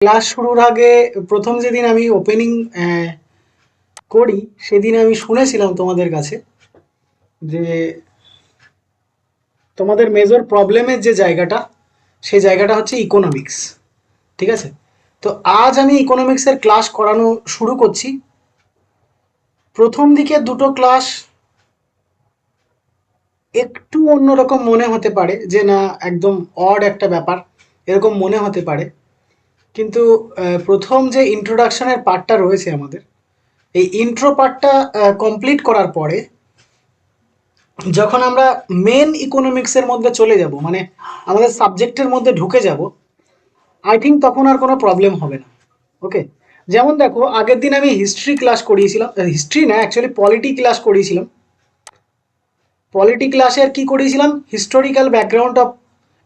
Class শুরুর আগে প্রথম যেদিন আমি ওপেনিং করি সেদিন আমি শুনেছিলাম তোমাদের কাছে যে তোমাদের মেজর প্রবলেমের যে জায়গাটা সেই জায়গাটা হচ্ছে ইকোনমিক্স। ঠিক আছে, তো আজ আমি ইকোনমিক্সের ক্লাস করানো শুরু করছি। প্রথম দিকে দুটো ক্লাস একটু অন্যরকম মনে হতে পারে, যে না একদম অড একটা ব্যাপার এরকম মনে হতে পারে, কিন্তু প্রথম যে ইন্ট্রোডাকশনের পার্টটা রয়েছে আমাদের, এই ইন্ট্রো পার্টটা কমপ্লিট করার পরে যখন আমরা মেন ইকোনমিক্সের মধ্যে চলে যাব, মানে আমাদের সাবজেক্টের মধ্যে ঢুকে যাব, আই থিঙ্ক তখন আর কোনো প্রবলেম হবে না। ওকে, যেমন দেখো আগের দিন আমি হিস্ট্রি ক্লাস করিয়েছিলাম, হিস্ট্রি না অ্যাকচুয়ালি পলিটি ক্লাস করিয়েছিলাম। পলিটি ক্লাসের কি করিয়েছিলাম, historical background of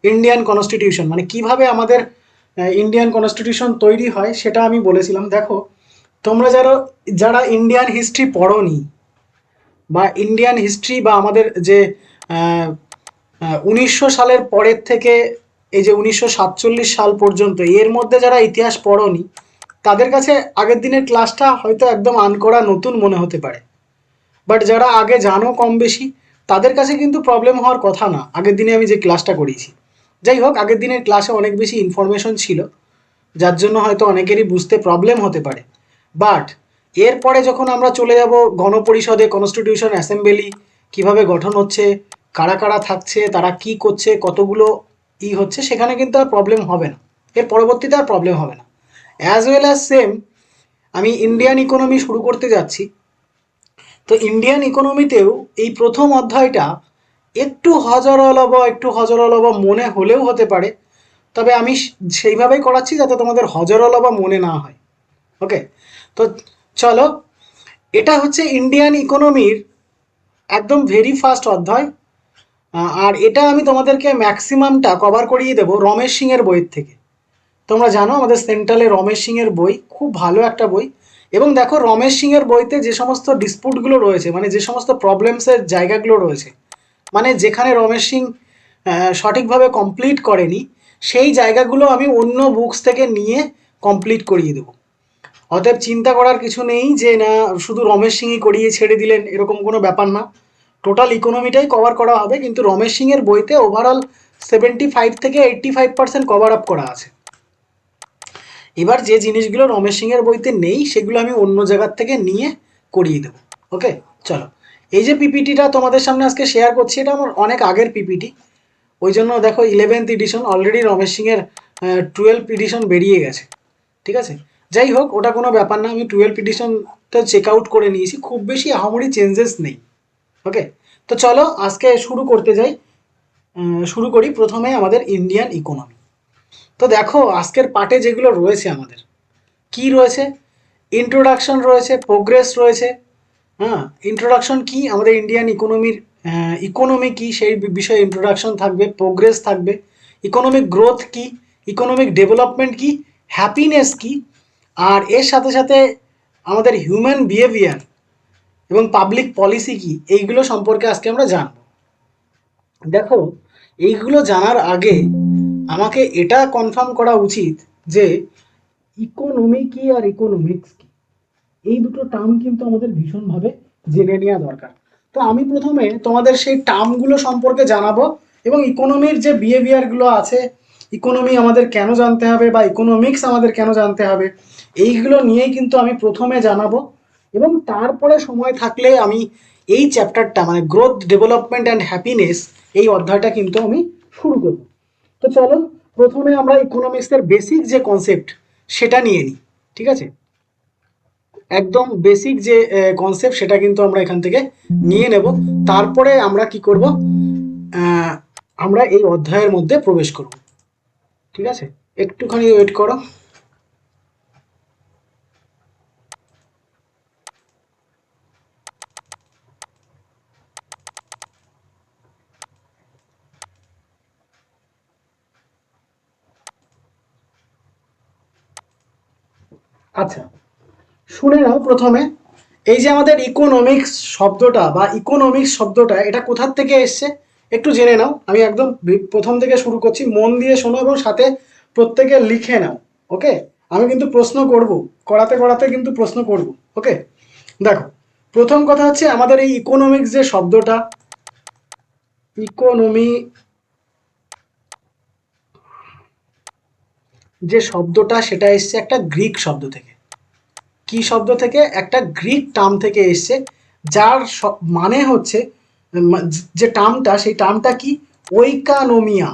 Indian constitution, মানে কিভাবে আমাদের ইন্ডিয়ান কনস্টিটিউশন তৈরি হয় সেটা আমি বলেছিলাম। দেখো তোমরা যারা যারা ইন্ডিয়ান হিস্ট্রি পড়োনি বা ইন্ডিয়ান হিস্ট্রি বা আমাদের যে 1900 সালের পরের থেকে এই যে 1947 সাল পর্যন্ত এর মধ্যে যারা ইতিহাস পড়োনি, তাদের কাছে আগের দিনের ক্লাসটা হয়তো একদম আনকরা নতুন মনে হতে পারে। বাট যারা আগে জানো কম বেশি, তাদের কাছে কিন্তু প্রবলেম হওয়ার কথা না আগের দিনে আমি যে ক্লাসটা করিয়েছি। যাই হোক, আগের দিনের ক্লাসে অনেক বেশি ইনফরমেশন ছিল, যার জন্য হয়তো অনেকেরই বুঝতে প্রবলেম হতে পারে। বাট এরপরে যখন আমরা চলে যাব গণপরিষদে, কনস্টিটিউশন অ্যাসেম্বলি কিভাবে গঠন হচ্ছে, কারা কারা থাকছে, তারা কি করছে, কতগুলো হচ্ছে, সেখানে কিন্তু আর প্রবলেম হবে না, এর পরবর্তীতে আর প্রবলেম হবে না। অ্যাজ ওয়েল অ্যাজ সেম আমি ইন্ডিয়ান ইকোনমি শুরু করতে যাচ্ছি। তো ইন্ডিয়ান ইকোনমিতেও এই প্রথম অধ্যায়টা একটু হজরলব মনে হলেও হতে পারে, তবে আমি সেইভাবেই করাচ্ছি যাতে তোমাদের হজরলবা মনে না হয়। ওকে, তো চলো, এটা হচ্ছে ইন্ডিয়ান ইকোনমির একদম ভেরি ফার্স্ট অধ্যায়। আর এটা আমি তোমাদেরকে ম্যাক্সিমামটা কভার করিয়ে দেবো রমেশ সিংয়ের বইয়ের থেকে। তোমরা জানো আমাদের সেন্ট্রালে রমেশ সিংয়ের বই খুব ভালো একটা বই। এবং দেখো রমেশ সিংয়ের বইতে যে সমস্ত ডিসপুটগুলো রয়েছে, মানে যে সমস্ত প্রবলেমসের জায়গাগুলো রয়েছে, মানে যেখানে রমেশ সিং সঠিকভাবে কমপ্লিট করেনি, সেই জায়গাগুলো আমি অন্য বুকস থেকে নিয়ে কমপ্লিট করিয়ে দেবো। অতএব চিন্তা করার কিছু নেই যে না শুধু রমেশ সিংই করিয়ে ছেড়ে দিলেন, এরকম কোনো ব্যাপার না। টোটাল ইকোনমিটাই কভার করা হবে, কিন্তু রমেশ সিংয়ের বইতে ওভারঅল 75 থেকে 85% কভার আপ করা আছে। এবার যে জিনিসগুলো রমেশ সিংয়ের বইতে নেই সেগুলো আমি অন্য জায়গার থেকে নিয়ে করিয়ে দেবো। ওকে, চলো, এই যে পিপিটিটা তোমাদের সামনে আজকে শেয়ার করছি, এটা আমার অনেক আগের পিপিটি। ওই জন্য দেখো 11th এডিশন, অলরেডি রমেশ সিংয়ের 12th এডিশন বেরিয়ে গেছে। ঠিক আছে, যাই হোক ওটা কোনো ব্যাপার না, আমি 12th এডিশনটা চেক আউট করে নিয়েছি, খুব বেশি আহামরি চেঞ্জেস নেই। ওকে, তো চলো আজকে শুরু করতে যাই। শুরু করি প্রথমে আমাদের ইন্ডিয়ান ইকোনমি। তো দেখো আজকের পার্টে যেগুলো রয়েছে আমাদের, কি রয়েছে, ইন্ট্রোডাকশন রয়েছে, প্রোগ্রেস রয়েছে। হ্যাঁ, ইন্ট্রোডাকশন কি, আমাদের ইন্ডিয়ান ইকোনমির ইকোনমি কি সেই বিষয়ে ইন্ট্রোডাকশন থাকবে, প্রোগ্রেস থাকবে, ইকোনমিক গ্রোথ কি, ইকোনমিক ডেভেলপমেন্ট কি, হ্যাপিনেস কি, আর এর সাথে সাথে আমাদের হিউম্যান বিহেভিয়ার এবং পাবলিক পলিসি কি, এইগুলো সম্পর্কে আজকে আমরা জানব। দেখো এইগুলো জানার আগে আমাকে এটা কনফার্ম করা উচিত যে ইকোনমি কি আর ইকোনমিক্স কি, এই দুটো টার্ম কিন্তু আমাদের ভীষণভাবে জেনে নেওয়া দরকার। তো আমি প্রথমে তোমাদের সেই টার্মগুলো সম্পর্কে জানাবো, এবং ইকোনমির যে বিহেভিয়ারগুলো আছে, ইকোনমি আমাদের কেন জানতে হবে বা ইকোনমিক্স আমাদের কেন জানতে হবে, এইগুলো নিয়েই কিন্তু আমি প্রথমে জানাবো। এবং তারপরে সময় থাকলে আমি এই চ্যাপ্টারটা মানে গ্রোথ, ডেভেলপমেন্ট অ্যান্ড হ্যাপিনেস, এই অধ্যায়টা কিন্তু আমি শুরু করব। তো চলো প্রথমে আমরা ইকোনমিক্সের বেসিক যে কনসেপ্ট সেটা নিয়ে নিই। ঠিক আছে, একদম বেসিক যে কনসেপ্ট সেটা কিন্তু আমরা এখান থেকে নিয়ে নেব। তারপরে আমরা কি করব, আমরা এই অধ্যায়ের মধ্যে প্রবেশ করব। ঠিক আছে, একটুখানি ওয়েট করো। আচ্ছা, শুনে নাও প্রথমে, এই যে আমাদের ইকোনমিক্স শব্দটা বা ইকোনমিক্স শব্দটা এটা কোথার থেকে এসছে একটু জেনে নাও। আমি একদম প্রথম থেকে শুরু করছি, মন দিয়ে শোনো এবং সাথে প্রত্যেকে লিখে নাও। ওকে, আমি কিন্তু প্রশ্ন করব, করাতে করাতে কিন্তু প্রশ্ন করব। ওকে, দেখো প্রথম কথা হচ্ছে আমাদের এই ইকোনমিক্স যে শব্দটা, ইকোনমি যে শব্দটা সেটা এসছে একটা গ্রিক শব্দ থেকে। কি শব্দ থেকে? একটা গ্রিক টার্ম থেকে এসছে, যার মানে হচ্ছে যে টার্মটা, সেই টার্মটা কি? ওইকানোমিয়া।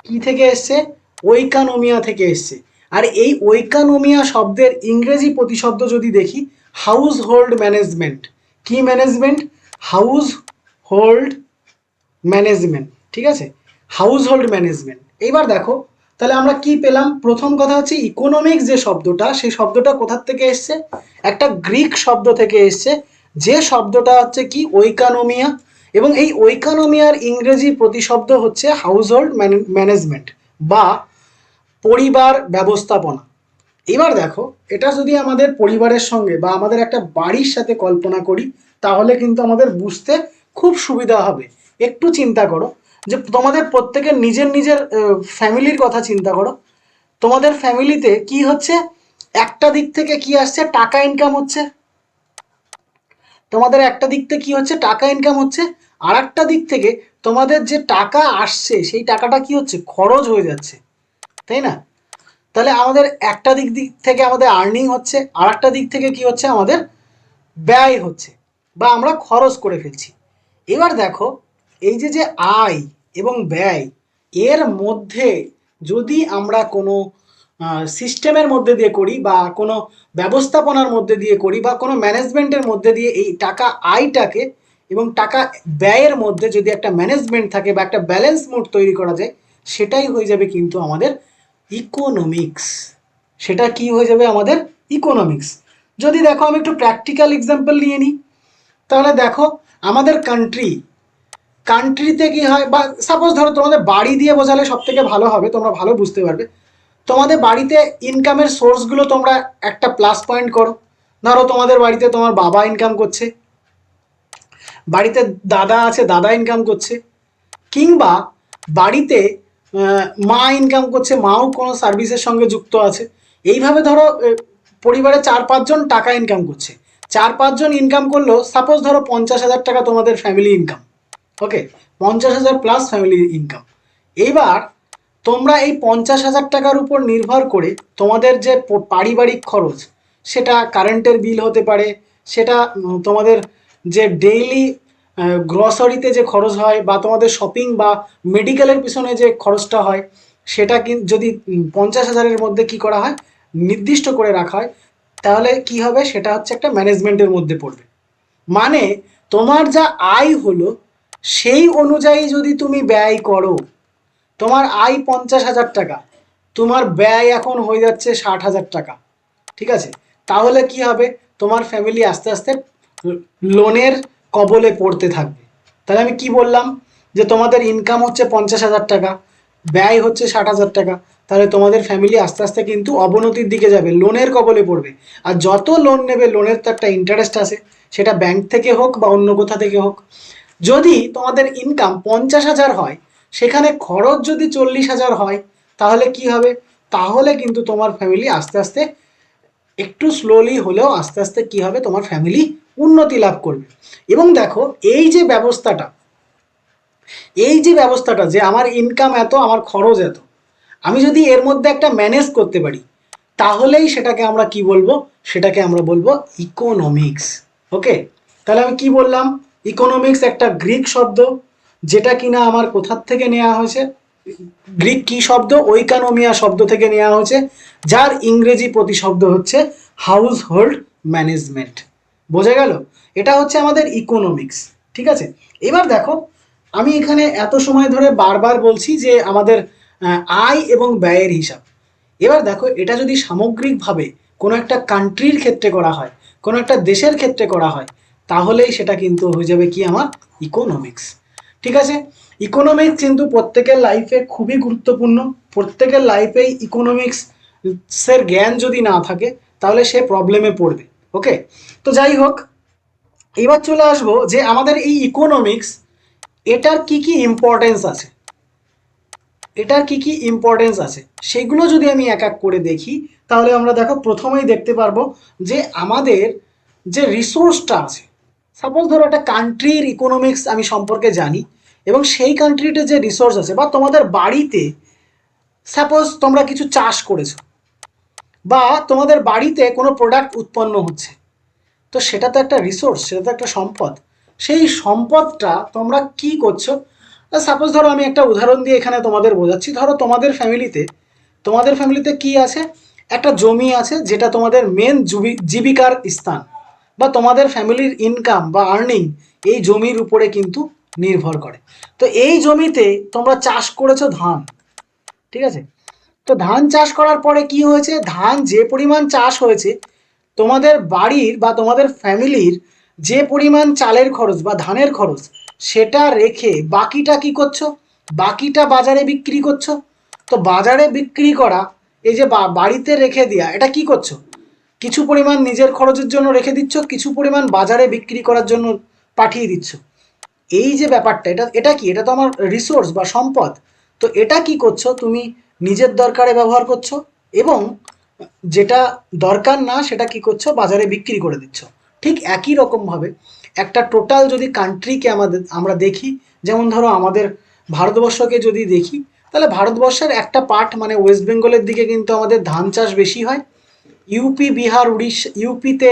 কি থেকে এসছে? ওইকানোমিয়া থেকে এসছে। আর এই ওইকানোমিয়া শব্দের ইংরেজি প্রতিশব্দ যদি দেখি, হাউস হোল্ড ম্যানেজমেন্ট। কি ম্যানেজমেন্ট? হাউস হোল্ড ম্যানেজমেন্ট, ঠিক আছে, হাউস হোল্ড ম্যানেজমেন্ট। এইবার দেখো তাহলে আমরা কি পেলাম? প্রথম কথা হচ্ছে ইকোনমিক্স যে শব্দটা, সেই শব্দটা কোথার থেকে এসছে? একটা গ্রিক শব্দ থেকে এসছে, যে শব্দটা হচ্ছে কি? ওইকানোমিয়া। এবং এই ওইকানোমিয়ার ইংরেজি প্রতিশব্দ হচ্ছে হাউস হোল্ড ম্যানেজমেন্ট বা পরিবার ব্যবস্থাপনা। এবার দেখো, এটা যদি আমাদের পরিবারের সঙ্গে বা আমাদের একটা বাড়ির সাথে কল্পনা করি, তাহলে কিন্তু আমাদের বুঝতে খুব সুবিধা হবে। একটু চিন্তা করো যে তোমাদের প্রত্যেকের নিজের নিজের ফ্যামিলির কথা চিন্তা করো। তোমাদের ফ্যামিলিতে কি হচ্ছে? একটা দিক থেকে কি আসছে? টাকা ইনকাম হচ্ছে। তোমাদের একটা দিক থেকে কি হচ্ছে? টাকা ইনকাম হচ্ছে। আর একটা দিক থেকে তোমাদের যে টাকা আসছে, সেই টাকাটা কি হচ্ছে? খরচ হয়ে যাচ্ছে, তাই না? তাহলে আমাদের একটা দিক দিক থেকে আমাদের আর্নিং হচ্ছে, আর একটা দিক থেকে কি হচ্ছে? আমাদের ব্যয় হচ্ছে বা আমরা খরচ করে ফেলছি। এবার দেখো, এই যে যে আয় এবং ব্যয়, এর মধ্যে যদি আমরা কোনো সিস্টেমের মধ্যে দিয়ে করি বা কোনো ব্যবস্থাপনার মধ্যে দিয়ে করি বা কোনো ম্যানেজমেন্টের মধ্যে দিয়ে এই টাকা আয়টাকে এবং টাকা ব্যয়ের মধ্যে যদি একটা ম্যানেজমেন্ট থাকে বা একটা ব্যালেন্স মোড তৈরি করা যায়, সেটাই হয়ে যাবে কিন্তু আমাদের ইকোনমিক্স। সেটা কি হয়ে যাবে? আমাদের ইকোনমিক্স। যদি দেখো আমি একটু প্র্যাকটিক্যাল এক্সাম্পল নিয়ে নিই, তাহলে দেখো আমাদের কান্ট্রিতে কি হয়, বা সাপোজ ধরো তোমাদের বাড়ি দিয়ে বোঝালে সব থেকে ভালো হবে, তোমরা ভালো বুঝতে পারবে। তোমাদের বাড়িতে ইনকামের সোর্সগুলো তোমরা একটা প্লাস পয়েন্ট করো। ধরো তোমাদের বাড়িতে তোমার বাবা ইনকাম করছে, বাড়িতে দাদা আছে, দাদা ইনকাম করছে, কিংবা বাড়িতে মা ইনকাম করছে, মাও কোনো সার্ভিসের সঙ্গে যুক্ত আছে। এইভাবে ধরো পরিবারে 4-5 জন টাকা ইনকাম করছে। 4-5 জন ইনকাম করলেও সাপোজ ধরো 50,000 টাকা তোমাদের ফ্যামিলি ইনকাম। ওকে, 50,000 প্লাস ফ্যামিলি ইনকাম। এইবার তোমরা এই 50,000 টাকার উপর নির্ভর করে তোমাদের যে পারিবারিক খরচ, সেটা কারেন্টের বিল হতে পারে, সেটা তোমাদের যে ডেইলি গ্রসারিতে যে খরচ হয়, বা তোমাদের শপিং বা মেডিকেলের পিছনে যে খরচটা হয়, সেটা যদি 50,000-এর মধ্যে কি করা হয়, নির্দিষ্ট করে রাখা হয়, তাহলে কি হবে? সেটা হচ্ছে একটা ম্যানেজমেন্টের মধ্যে পড়বে। মানে তোমার যা আয় হলো, সেই অনুযায়ী যদি তুমি ব্যয় করো, তোমার আয় 50,000 টাকা, তোমার ব্যয় এখন হয়ে যাচ্ছে 60,000 টাকা, ঠিক আছে, তাহলে কি হবে? তোমার ফ্যামিলি আস্তে আস্তে লোনের কবলে পড়তে থাকবে। তাহলে আমি কি বললাম? যে তোমাদের ইনকাম হচ্ছে 50,000 টাকা, ব্যয় হচ্ছে 60,000 টাকা, তাহলে তোমাদের ফ্যামিলি আস্তে আস্তে কিন্তু অবনতির দিকে যাবে, লোনের কবলে পড়বে। আর যত লোন নেবে, লোনের তো একটা ইন্টারেস্ট আছে, সেটা ব্যাংক থেকে হোক বা অন্য কোথা থেকে হোক। যদি তোমাদের ইনকাম 50,000 হয়, সেখানে খরচ যদি 40,000 হয়, তাহলে কি হবে? তাহলে কিন্তু তোমার ফ্যামিলি আস্তে আস্তে, একটু স্লোলি হলেও আস্তে আস্তে কি হবে? তোমার ফ্যামিলি উন্নতি লাভ করবে। এবং দেখো, এই যে ব্যবস্থাটা যে আমার ইনকাম এত, আমার খরচ এত, আমি যদি এর মধ্যে একটা ম্যানেজ করতে পারি, তাহলেই সেটাকে আমরা কি বলবো? সেটাকে আমরা বলবো ইকোনমিক্স। ওকে, তাহলে আমি কি বললাম? ইকোনমিক্স একটা গ্রিক শব্দ, যেটা কিনা আমার কোথার থেকে নেওয়া হয়েছে? গ্রিক কি শব্দ? ওইকানোমিয়া শব্দ থেকে নেওয়া হয়েছে, যার ইংরেজি প্রতিশব্দ হচ্ছে হাউস হোল্ড ম্যানেজমেন্ট। বোঝা গেল? এটা হচ্ছে আমাদের ইকোনমিক্স, ঠিক আছে। এবার দেখো, আমি এখানে এত সময় ধরে বারবার বলছি যে আমাদের আয় এবং ব্যয়ের হিসাব। এবার দেখো, এটা যদি সামগ্রিকভাবে কোনো একটা কান্ট্রির ক্ষেত্রে করা হয়, কোনো একটা দেশের ক্ষেত্রে করা হয়, তাহলেই সেটা কিন্তু হয়ে যাবে কি? আমার ইকোনমিক্স। ঠিক আছে, ইকোনমিক্স কিন্তু প্রত্যেকের লাইফে খুবই গুরুত্বপূর্ণ। প্রত্যেকের লাইফেই ইকোনমিক্সের জ্ঞান যদি না থাকে, তাহলে সে প্রবলেমে পড়বে। ওকে, তো যাই হোক, এবার চলে আসবো যে আমাদের এই ইকোনমিক্স, এটার কি কি ইম্পর্টেন্স আছে। এটার কি কি ইম্পর্টেন্স আছে সেগুলো যদি আমি এক এক করে দেখি, তাহলে আমরা দেখো প্রথমেই দেখতে পারবো যে আমাদের যে রিসোর্সটা আছে, সাপোজ ধরো একটা কান্ট্রির ইকোনমিক্স আমি সম্পর্কে জানি, এবং সেই কান্ট্রিতে যে রিসোর্স আছে, বা তোমাদের বাড়িতে সাপোজ তোমরা কিছু চাষ করেছো, বা তোমাদের বাড়িতে কোনো প্রোডাক্ট উৎপন্ন হচ্ছে, তো সেটা তো একটা রিসোর্স, সেটা তো একটা সম্পদ। সেই সম্পদটা তোমরা কি করছো? সাপোজ ধরো আমি একটা উদাহরণ দিয়ে এখানে তোমাদের বোঝাচ্ছি। ধরো তোমাদের ফ্যামিলিতে কি আছে? একটা জমি আছে, যেটা তোমাদের মেন জীবিকার স্থান, বা তোমাদের ফ্যামিলির ইনকাম বা আর্নিং এই জমির উপরে কিন্তু নির্ভর করে। তো এই জমিতে তোমরা চাষ করেছো ধান, ঠিক আছে? তো ধান চাষ করার পরে কি হয়েছে? ধান যে পরিমাণ চাষ হয়েছে, তোমাদের বাড়ির বা তোমাদের ফ্যামিলির যে পরিমাণ চালের খরচ বা ধানের খরচ, সেটা রেখে বাকিটা কি করছো? বাকিটা বাজারে বিক্রি করছো। তো বাজারে বিক্রি করা, এই যে বাড়িতে রেখে দেওয়া, এটা কি করছো? কিছু পরিমাণ নিজের খরচের জন্য রেখে দিচ্ছ, কিছু পরিমাণ বাজারে বিক্রি করার জন্য পাঠিয়ে দিচ্ছ। এই যে ব্যাপারটা, এটা এটা কি? এটা তো আমার রিসোর্স বা সম্পদ। তো এটা কি করছো? তুমি নিজের দরকারে ব্যবহার করছো, এবং যেটা দরকার না সেটা কি করছো? বাজারে বিক্রি করে দিচ্ছ। ঠিক একই রকমভাবে একটা টোটাল যদি কান্ট্রিকে আমরা দেখি, যেমন ধরো আমাদের ভারতবর্ষকে যদি দেখি, তাহলে ভারতবর্ষের একটা পার্ট মানে ওয়েস্ট বেঙ্গলের দিকে কিন্তু আমাদের ধান চাষ বেশি হয়। ইউপি, বিহার, উড়িষ্যা, ইউপিতে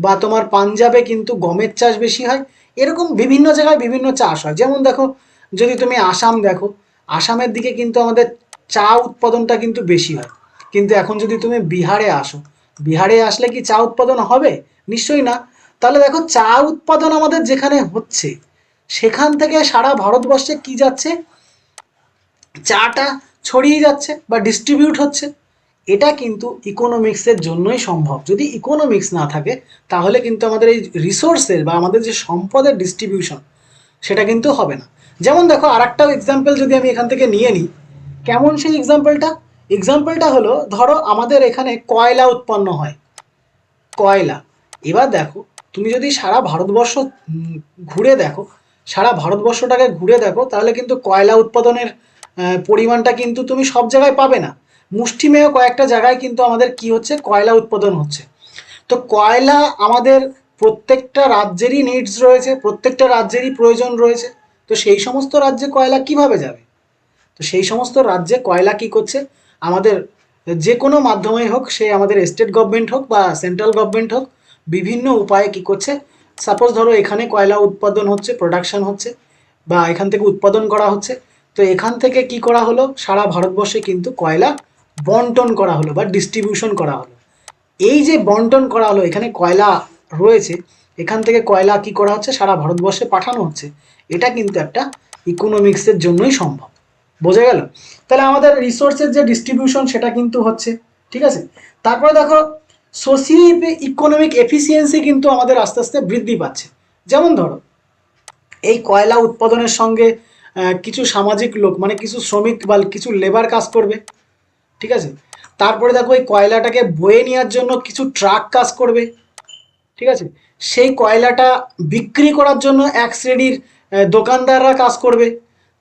বা তোমার পাঞ্জাবে কিন্তু গমের চাষ বেশি হয়। এরকম বিভিন্ন জায়গায় বিভিন্ন চাষ হয়। যেমন দেখো, যদি তুমি আসাম দেখো, আসামের দিকে কিন্তু আমাদের চা উৎপাদনটা কিন্তু বেশি হয়। কিন্তু এখন যদি তুমি বিহারে আসো, বিহারে আসলে কি চা উৎপাদন হবে? নিশ্চয়ই না। তাহলে দেখো, চা উৎপাদন আমাদের যেখানে হচ্ছে, সেখান থেকে সারা ভারতবর্ষে কি যাচ্ছে? চাটা ছড়িয়ে যাচ্ছে বা ডিস্ট্রিবিউট হচ্ছে। এটা কিন্তু ইকোনমিক্সের জন্যই সম্ভব। যদি ইকোনমিক্স না থাকে, তাহলে কিন্তু আমাদের এই রিসোর্সের বা আমাদের যে সম্পদের ডিস্ট্রিবিউশন, সেটা কিন্তু হবে না। যেমন দেখো, আর একটা এক্সাম্পল যদি আমি এখান থেকে নিয়ে নিই, কেমন সেই এক্সাম্পলটা? এক্সাম্পলটা হলো, ধরো আমাদের এখানে কয়লা উৎপন্ন হয়, কয়লা। এবার দেখো, তুমি যদি সারা ভারতবর্ষ ঘুরে দেখো, সারা ভারতবর্ষটাকে ঘুরে দেখো, তাহলে কিন্তু কয়লা উৎপাদনের পরিমাণটা কিন্তু তুমি সব জায়গায় পাবে না। মুষ্টিমেয় কয়েকটা জায়গায় কিন্তু আমাদের কি হচ্ছে? কয়লা উৎপাদন হচ্ছে। তো কয়লা আমাদের প্রত্যেকটা রাজ্যেরই নিডস রয়েছে, প্রত্যেকটা রাজ্যেরই প্রয়োজন রয়েছে। তো সেই সমস্ত রাজ্যে কয়লা কিভাবে যাবে? তো সেই সমস্ত রাজ্যে কয়লা কি করছে? আমাদের যে কোনো মাধ্যমেই হোক, সে আমাদের স্টেট গভর্নমেন্ট হোক বা সেন্ট্রাল গভর্নমেন্ট হোক, বিভিন্ন উপায়ে কি করছে? সাপোজ ধরো এখানে কয়লা উৎপাদন হচ্ছে, প্রোডাকশন হচ্ছে, বা এখান থেকে উৎপাদন করা হচ্ছে। তো এখান থেকে কি করা হলো? সারা ভারতবর্ষে কিন্তু কয়লা বন্টন করা হলো বা ডিস্ট্রিবিউশন করা হলো। এই যে বন্টন করা হলো, এখানে কয়লা রয়েছে, এখান থেকে কয়লা কি করা হচ্ছে? সারা ভারতবর্ষে পাঠানো হচ্ছে। এটা কিন্তু একটা ইকোনমিক্সের জন্যই সম্ভব। বোঝা গেল? তাহলে আমাদের রিসোর্সের যে ডিস্ট্রিবিউশন, সেটা কিন্তু হচ্ছে। ঠিক আছে? তারপরে দেখো, সোশিও ইকোনমিক এফিসিয়েন্সি কিন্তু আমাদের আস্তে আস্তে বৃদ্ধি পাচ্ছে। যেমন ধরো, এই কয়লা উৎপাদনের সঙ্গে কিছু সামাজিক লোক মানে কিছু শ্রমিক বা কিছু লেবার কাজ করবে। ঠিক আছে? তারপরে দেখো, এই কয়লাটাকে বয়ে নেওয়ার জন্য কিছু ট্রাক কাজ করবে। ঠিক আছে? সেই কয়লাটা বিক্রি করার জন্য এক শ্রেণীর দোকানদাররা কাজ করবে।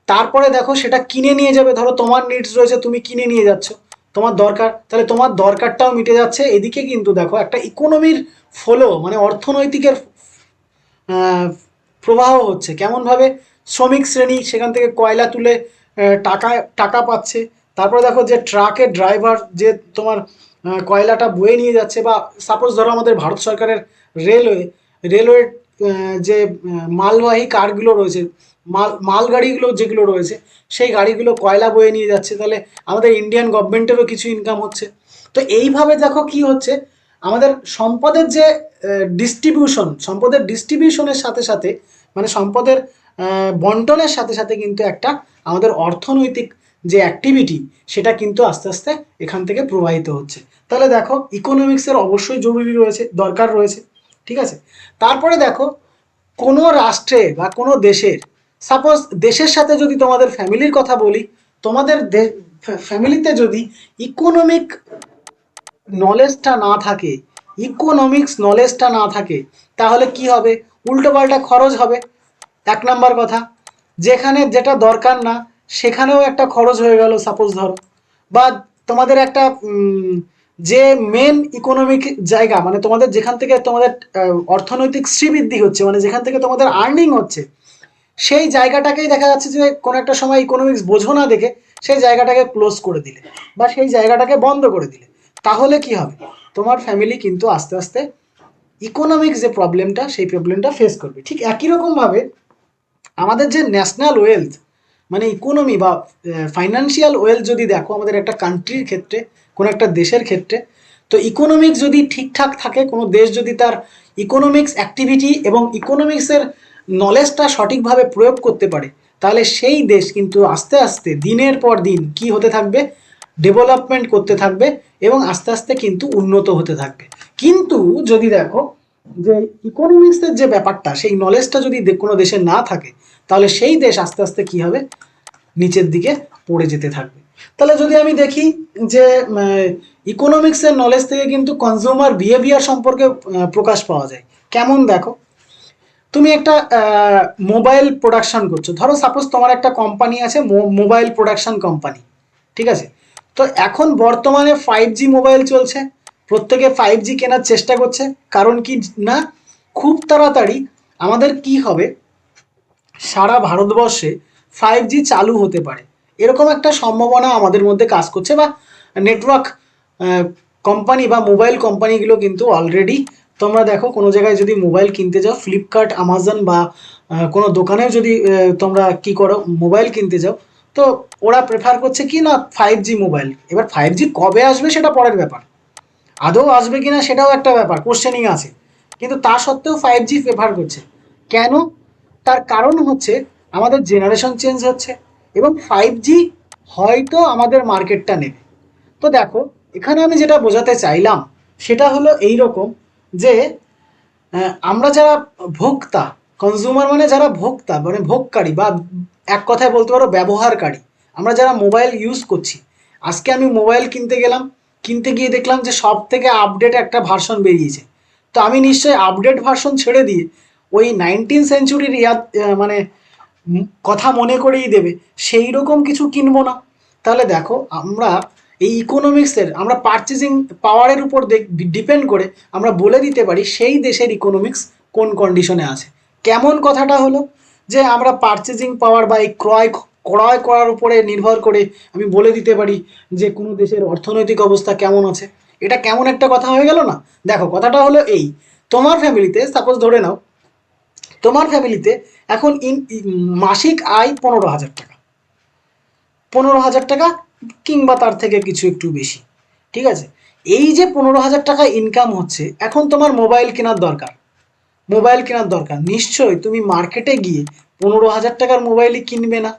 তারপরে দেখো, সেটা কিনে নিয়ে যাবে। ধরো তোমার নিডস রয়েছে, তুমি কিনে নিয়ে যাচ্ছ, তোমার দরকার, তাহলে তোমার দরকারটাও মিটে যাচ্ছে। এদিকে কিন্তু দেখো, একটা ইকোনমির ফ্লো মানে অর্থনৈতিকের প্রবাহ হচ্ছে। কেমনভাবে? শ্রমিক শ্রেণী সেখান থেকে কয়লা তুলে টাকা টাকা পাচ্ছে। তারপরে দেখো, যে ট্রাকের ড্রাইভার যে তোমার কয়লাটা বয়ে নিয়ে যাচ্ছে, বা সাপোজ ধরো আমাদের ভারত সরকারের রেলওয়ে যে মালবাহী কারগুলো রয়েছে, মালগাড়িগুলো যেগুলো রয়েছে, সেই গাড়িগুলো কয়লা বয়ে নিয়ে যাচ্ছে। তাহলে আমাদের ইন্ডিয়ান গভর্নমেন্টেরও কিছু ইনকাম হচ্ছে। তো এইভাবে দেখো কি হচ্ছে, আমাদের সম্পদের যে সম্পদের ডিস্ট্রিবিউশনের সাথে সাথে, মানে সম্পদের বন্টনের সাথে সাথে কিন্তু একটা আমাদের অর্থনৈতিক যে অ্যাক্টিভিটি, সেটা কিন্তু আস্তে আস্তে এখান থেকে প্রবাহিত হচ্ছে। তাহলে দেখো, ইকোনমিক্সের অবশ্যই জরুরি রয়েছে, দরকার রয়েছে। ঠিক আছে? তারপরে দেখো, কোনো রাষ্ট্রে বা কোনো দেশের, সাপোজ দেশের সাথে যদি তোমাদের ফ্যামিলির কথা বলি, তোমাদের ফ্যামিলিতে যদি ইকোনমিক নলেজটা না থাকে, ইকোনমিক্স নলেজটা না থাকে, তাহলে কি হবে? উল্টোপাল্টা খরচ হবে। এক নাম্বার কথা, যেখানে যেটা দরকার না সেখানেও একটা খরচ হয়ে গেল সাপোজ ধরো, বা তোমাদের একটা যে মেন ইকোনমিক জায়গা, মানে তোমাদের যেখান থেকে তোমাদের অর্থনৈতিক শ্রীবৃদ্ধি হচ্ছে, মানে যেখান থেকে তোমাদের আর্নিং হচ্ছে, সেই জায়গাটাকেই দেখা যাচ্ছে যে কোনো একটা সময় ইকোনমিক্স বোঝো না দেখে সেই জায়গাটাকে ক্লোজ করে দিলে বা সেই জায়গাটাকে বন্ধ করে দিলে, তাহলে কি হবে? তোমার ফ্যামিলি কিন্তু আস্তে আস্তে ইকোনমিক্স যে প্রবলেমটা, সেই প্রবলেমটা ফেস করবে। ঠিক একই রকমভাবে আমাদের যে ন্যাশনাল ওয়েলথ, মানে ইকোনমি বা ফাইন্যান্সিয়াল ওয়েলথ যদি দেখো আমাদের একটা কান্ট্রির ক্ষেত্রে, কোনো একটা দেশের ক্ষেত্রে, তো ইকোনমিক্স যদি ঠিকঠাক থাকে, কোনো দেশ যদি তার ইকোনমিক্স অ্যাক্টিভিটি এবং ইকোনমিক্সের নলেজটা সঠিকভাবে প্রয়োগ করতে পারে, তাহলে সেই দেশ কিন্তু আস্তে আস্তে দিনের পর দিন কি হতে থাকবে, ডেভেলপমেন্ট করতে থাকবে এবং আস্তে আস্তে কিন্তু উন্নত হতে থাকবে। কিন্তু যদি দেখো যে ইকোনমিক্সের যে ব্যাপারটা, সেই নলেজটা যদি কোনো দেশে না থাকে, তাহলে সেই দেশ আস্তে আস্তে কি হবে, নিচের দিকে পড়ে যেতে থাকবে। তাহলে যদি আমি দেখি যে ইকোনমিক্সের নলেজ থেকে কিন্তু কনজিউমার বিহেভিয়ার সম্পর্কে প্রকাশ পাওয়া যায়। কেমন দেখো, তুমি একটা মোবাইল প্রোডাকশন করছো, ধরো সাপোজ তোমার একটা কোম্পানি আছে, মোবাইল প্রোডাকশন কোম্পানি, ঠিক আছে? তো এখন বর্তমানে 5G মোবাইল চলছে, প্রত্যেকে 5G কেনার চেষ্টা করছে, কারণ কি না, খুব তাড়াতাড়ি আমাদের কি হবে, সারা ভারতবর্ষে 5G চালু হতে পারে, এরকম একটা সম্ভাবনা আমাদের মধ্যে কাজ করছে। বা নেটওয়ার্ক কোম্পানি বা মোবাইল কোম্পানিগুলো কিন্তু অলরেডি, তোমরা দেখো কোনো জায়গায় যদি মোবাইল কিনতে যাও, ফ্লিপকার্ট, আমাজন বা কোনো দোকানেও যদি তোমরা কি করো, মোবাইল কিনতে যাও, তো ওরা প্রেফার করছে কি না 5G মোবাইল। এবার 5G কবে আসবে সেটা পরের ব্যাপার, আদৌ আসবে কিনা সেটাও একটা ব্যাপার, কোশ্চেনিং আছে, কিন্তু তা সত্ত্বেও 5G প্রেফার করছে। কেন? তার কারণ হচ্ছে আমাদের জেনারেশন চেঞ্জ হচ্ছে এবং 5G হয়তো আমাদের মার্কেটটা নেবে। তো দেখো, এখানে আমি যেটা বোঝাতে চাইলাম সেটা হলো এই রকম যে আমরা যারা ভোক্তা, কনজিউমার মানে যারা ভোক্তা, মানে ভোগকারী বা এক কথায় বলতে পারো ব্যবহারকারী, আমরা যারা মোবাইল ইউজ করছি, আজকে আমি মোবাইল কিনতে গেলাম, কিনতে গিয়ে দেখলাম যে সব থেকে আপডেট একটা ভার্সন বেরিয়েছে, তো আমি নিশ্চয়ই আপডেট ভার্সন ছেড়ে দিয়ে ওই 19th সেঞ্চুরির মানে কথা মনে করেই দেবে সেই রকম কিছু কিনবো না। তাহলে দেখো, আমরা এই ইকোনমিক্সের, আমরা পারচেজিং পাওয়ারের উপর ডিপেন্ড করে আমরা বলে দিতে পারি সেই দেশের ইকোনমিক্স কোন কন্ডিশনে আছে। কেমন কথাটা হলো, যে আমরা পারচেজিং পাওয়ার বা এই ক্রয় ক্রয় করার উপরে নির্ভর করে আমি বলে দিতে পারি যে কোনো দেশের অর্থনৈতিক অবস্থা কেমন আছে। এটা কেমন একটা কথা হয়ে গেল না? দেখো, কথাটা হলো এই, তোমার ফ্যামিলিতে সাপোজ ধরে নাও, তোমার ফ্যামিলিতে এখন মাসিক আয় 15,000 টাকা, 15,000 টাকা কিংবা তার থেকে কিছু একটু বেশি, ঠিক আছে? এই যে 15,000 টাকা ইনকাম হচ্ছে, এখন তোমার মোবাইল কেনার দরকার, মোবাইল কেনার দরকার, নিশ্চয়ই তুমি মার্কেটে গিয়ে 15,000 টাকার মোবাইলই কিনবে না।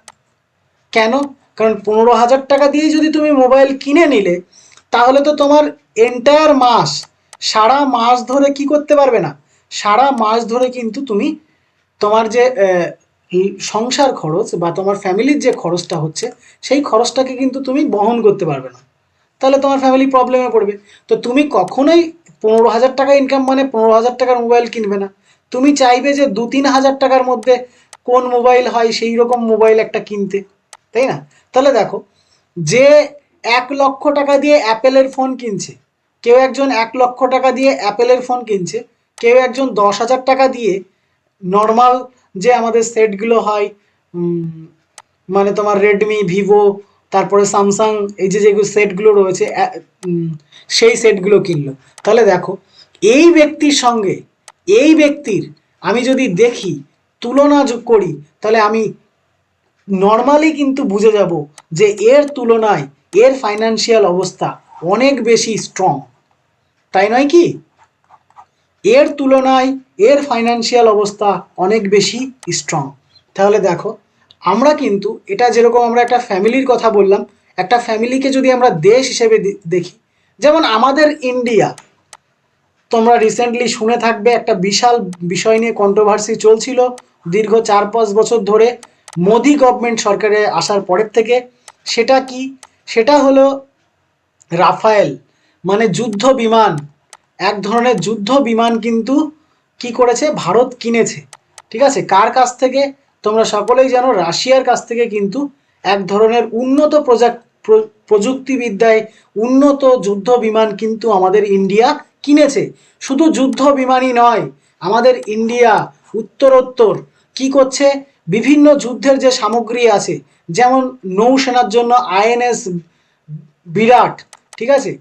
কেন? কারণ 15,000 টাকা দিয়েই যদি তুমি মোবাইল কিনে নিলে, তাহলে তো তোমার এন্টায়ার মাস, সারা মাস ধরে কি করতে পারবে না, সারা মাস ধরে কিন্তু তুমি তোমার যে সংসার খরচ বা তোমার ফ্যামিলির যে খরচটা হচ্ছে, সেই খরচটাকে কিন্তু তুমি বহন করতে পারবে না, তাহলে তোমার ফ্যামিলি প্রবলেমে পড়বে। তো তুমি কখনোই 15,000 টাকা ইনকাম মানে 15,000 টাকার মোবাইল কিনবে না, তুমি চাইবে যে 2-3 হাজার টাকার মধ্যে কোন মোবাইল হয় সেই রকম মোবাইল একটা কিনতে, তাই না? তাহলে দেখো, যে 1 লক্ষ টাকা দিয়ে অ্যাপেলের ফোন কিনছে, কেউ একজন 1 লক্ষ টাকা দিয়ে অ্যাপেলের ফোন কিনছে, কেউ একজন 10,000 টাকা দিয়ে নর্মাল যে আমাদের সেটগুলো হয়, মানে তোমার রেডমি, ভিভো, তারপরে স্যামসাং, এই যে যেগুলো সেটগুলো রয়েছে, সেই সেটগুলো কিনলো। তাহলে দেখো, এই ব্যক্তির সঙ্গে এই ব্যক্তির আমি যদি দেখি, তুলনা করি, তাহলে আমি নর্মালি কিন্তু বুঝে যাব যে এর তুলনায় এর ফাইন্যান্সিয়াল অবস্থা অনেক বেশি স্ট্রং, তাই নয় কি? এর তুলনায় এর ফাইন্যান্সিয়াল অবস্থা অনেক বেশি স্ট্রং। তাহলে দেখো, আমরা কিন্তু এটা যেরকম আমরা একটা ফ্যামিলির কথা বললাম, একটা ফ্যামিলিকে যদি আমরা দেশ হিসেবে দেখি, যেমন আমাদের ইন্ডিয়া, তোমরা রিসেন্টলি শুনে থাকবে একটা বিশাল বিষয় নিয়ে কন্ট্রোভার্সি চলছিল দীর্ঘ 4-5 বছর ধরে, মোদি গভর্নমেন্ট সরকারে আসার পরের থেকে। সেটা কি? সেটা হলো রাফায়েল, মানে যুদ্ধ বিমান, এক ধরনের যুদ্ধ বিমান কিন্তু কি করেছে, ভারত কিনেছে, ঠিক আছে? কার কাছ থেকে? তোমরা সকলেই জানো, রাশিয়ার কাছ থেকে কিন্তু এক ধরনের উন্নত প্রযুক্তিবিদ্যায় উন্নত যুদ্ধ বিমান কিন্তু আমাদের ইন্ডিয়া কিনেছে। শুধু যুদ্ধ বিমানই নয়, আমাদের ইন্ডিয়া উত্তরোত্তর কি করছে, বিভিন্ন যুদ্ধের যে সামগ্রী আছে, যেমন নৌসেনার জন্য আইএনএস বিরাট, ঠিক আছে,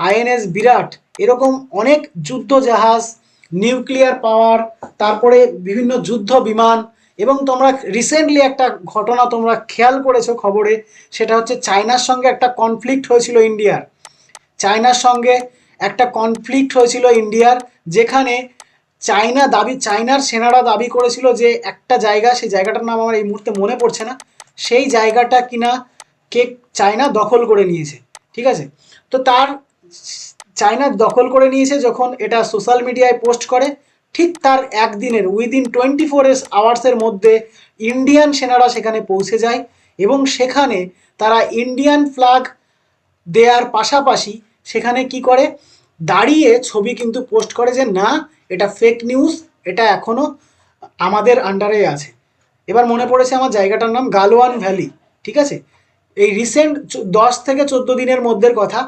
আইএনএস বিরাট, এরকম অনেক যুদ্ধ জাহাজ, নিউক্লিয়ার পাওয়ার, তারপরে বিভিন্ন যুদ্ধ বিমান। এবং তোমরা রিসেন্টলি একটা ঘটনা তোমরা খেয়াল করেছো খবরে, সেটা হচ্ছে চায়নার সঙ্গে একটা কনফ্লিক্ট হয়েছিল ইন্ডিয়ার, চায়নার সঙ্গে একটা কনফ্লিক্ট হয়েছিল ইন্ডিয়ার, যেখানে চায়নার সেনারা দাবি করেছিল যে একটা জায়গা, সেই জায়গাটার নাম আমার এই মুহূর্তে মনে পড়ছে না, সেই জায়গাটা কিনা কে চায়না দখল করে নিয়েছে, ঠিক আছে। তো চায়না দখল করে নিয়েছে যখন এটা সোশ্যাল মিডিয়ায় পোস্ট করে, ঠিক তার একদিনের উইদিন 24 আওয়ার্সের মধ্যে ইন্ডিয়ান সেনারা সেখানে পৌঁছে যায় এবং সেখানে তারা ইন্ডিয়ান ফ্ল্যাগ দেওয়ার পাশাপাশি সেখানে কি করে, দাঁড়িয়ে ছবি কিন্তু পোস্ট করে যে না, এটা ফেক নিউজ, এটা এখনও আমাদের আন্ডারে আছে। এবার মনে পড়েছে আমার জায়গাটার নাম গালোয়ান ভ্যালি, ঠিক আছে। এই রিসেন্ট 10 থেকে 14 দিনের মধ্যের কথা,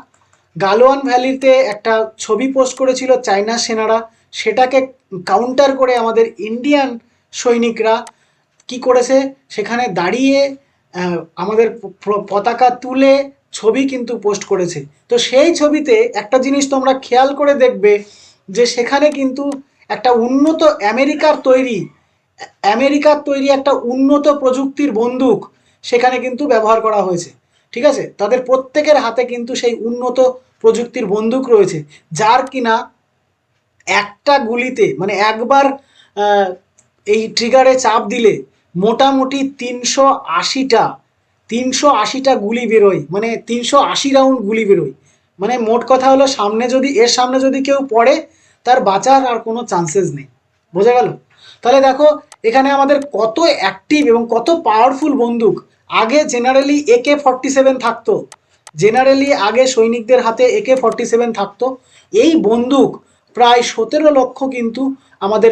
গালোয়ান ভ্যালিতে একটা ছবি পোস্ট করেছিল চায়নার সেনারা, সেটাকে কাউন্টার করে আমাদের ইন্ডিয়ান সৈনিকরা কি করেছে, সেখানে দাঁড়িয়ে আমাদের পতাকা তুলে ছবি কিন্তু পোস্ট করেছে। তো সেই ছবিতে একটা জিনিস তোমরা খেয়াল করে দেখবে যে সেখানে কিন্তু একটা উন্নত আমেরিকার তৈরি একটা উন্নত প্রযুক্তির বন্দুক সেখানে কিন্তু ব্যবহার করা হয়েছে, ঠিক আছে। তাদের প্রত্যেকের হাতে কিন্তু সেই উন্নত প্রযুক্তির বন্দুক রয়েছে, যার কিনা একটা গুলিতে মানে একবার এই ট্রিগারে চাপ দিলে মোটামুটি 380টা গুলি বেরোয়, মানে 380 রাউন্ড গুলি বেরোয়। মানে মোট কথা হলো এর সামনে যদি কেউ পড়ে তার বাঁচার আর কোনো চান্সেস নেই, বোঝা গেল। তাহলে দেখো এখানে আমাদের কত অ্যাক্টিভ এবং কত পাওয়ারফুল বন্দুক। আগে জেনারেলি AK-47 থাকতো, আগে সৈনিকদের হাতে AK-47 থাকতো। এই বন্দুক প্রায় 17 লক্ষ কিন্তু আমাদের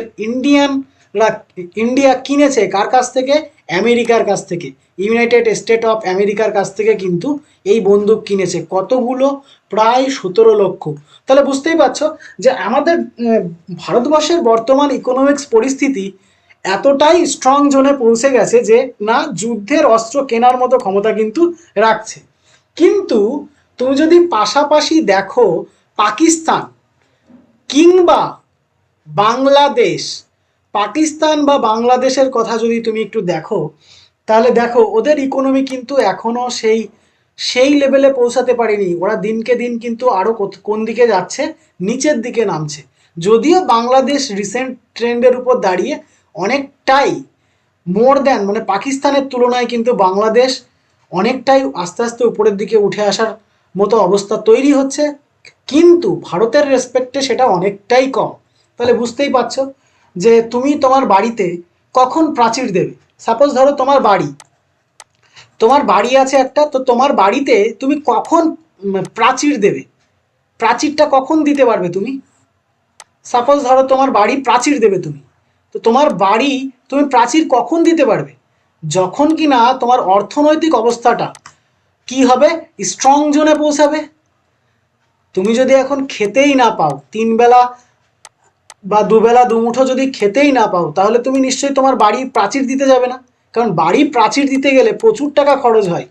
ইন্ডিয়া কিনেছে কার কাছ থেকে, আমেরিকার কাছ থেকে, ইউনাইটেড স্টেট অফ আমেরিকার কাছ থেকে কিন্তু এই বন্দুক কিনেছে। কতগুলো, প্রায় 17 লক্ষ। তাহলে বুঝতেই পারছো যে আমাদের ভারতবর্ষের বর্তমান ইকোনমিক্স পরিস্থিতি এতটাই স্ট্রং জোনে পৌঁছে গেছে যে না, যুদ্ধের অস্ত্র কেনার মতো ক্ষমতা কিন্তু রাখছে। কিন্তু তুমি যদি পাশাপাশি দেখো পাকিস্তান কিংবা বাংলাদেশ, পাকিস্তান বা বাংলাদেশের কথা যদি তুমি একটু দেখো, তাহলে দেখো ওদের ইকোনমি কিন্তু এখনও সেই লেভেলে পৌঁছাতে পারেনি। ওরা দিনকে দিন কিন্তু আরও কোন দিকে যাচ্ছে, নিচের দিকে নামছে। যদিও বাংলাদেশ রিসেন্ট ট্রেন্ডের উপর দাঁড়িয়ে অনেকটাই মানে পাকিস্তানের তুলনায় কিন্তু বাংলাদেশ অনেকটাই আস্তে আস্তে উপরের দিকে উঠে আসার মতো অবস্থা তৈরি হচ্ছে, কিন্তু ভারতের রেসপেক্টে সেটা অনেকটাই কম। তাহলে বুঝতেই পারছো যে তুমি তোমার বাড়িতে কখন প্রাচীর দেবে। সাপোজ ধরো তোমার বাড়ি আছে একটা, তো তোমার বাড়িতে তুমি কখন প্রাচীর দেবে, প্রাচীরটা কখন দিতে পারবে তুমি। সাপোজ ধরো তোমার বাড়ি প্রাচীর দেবে তুমি, তো তুমি প্রাচীর কখন দিতে পারবে, যখন কি না তোমার অর্থনৈতিক অবস্থাটা কি হবে, স্ট্রং জোনে পৌঁছাবে। তুমি যদি এখন খেতেই না পাও, 3 বেলা বা 2 বেলা 2 মুঠো যদি খেতেই না পাও, তাহলে তুমি নিশ্চয়ই তোমার বাড়ি প্রাচীর দিতে যাবে না, কারণ বাড়ি প্রাচীর দিতে গেলে প্রচুর টাকা খরচ হয়।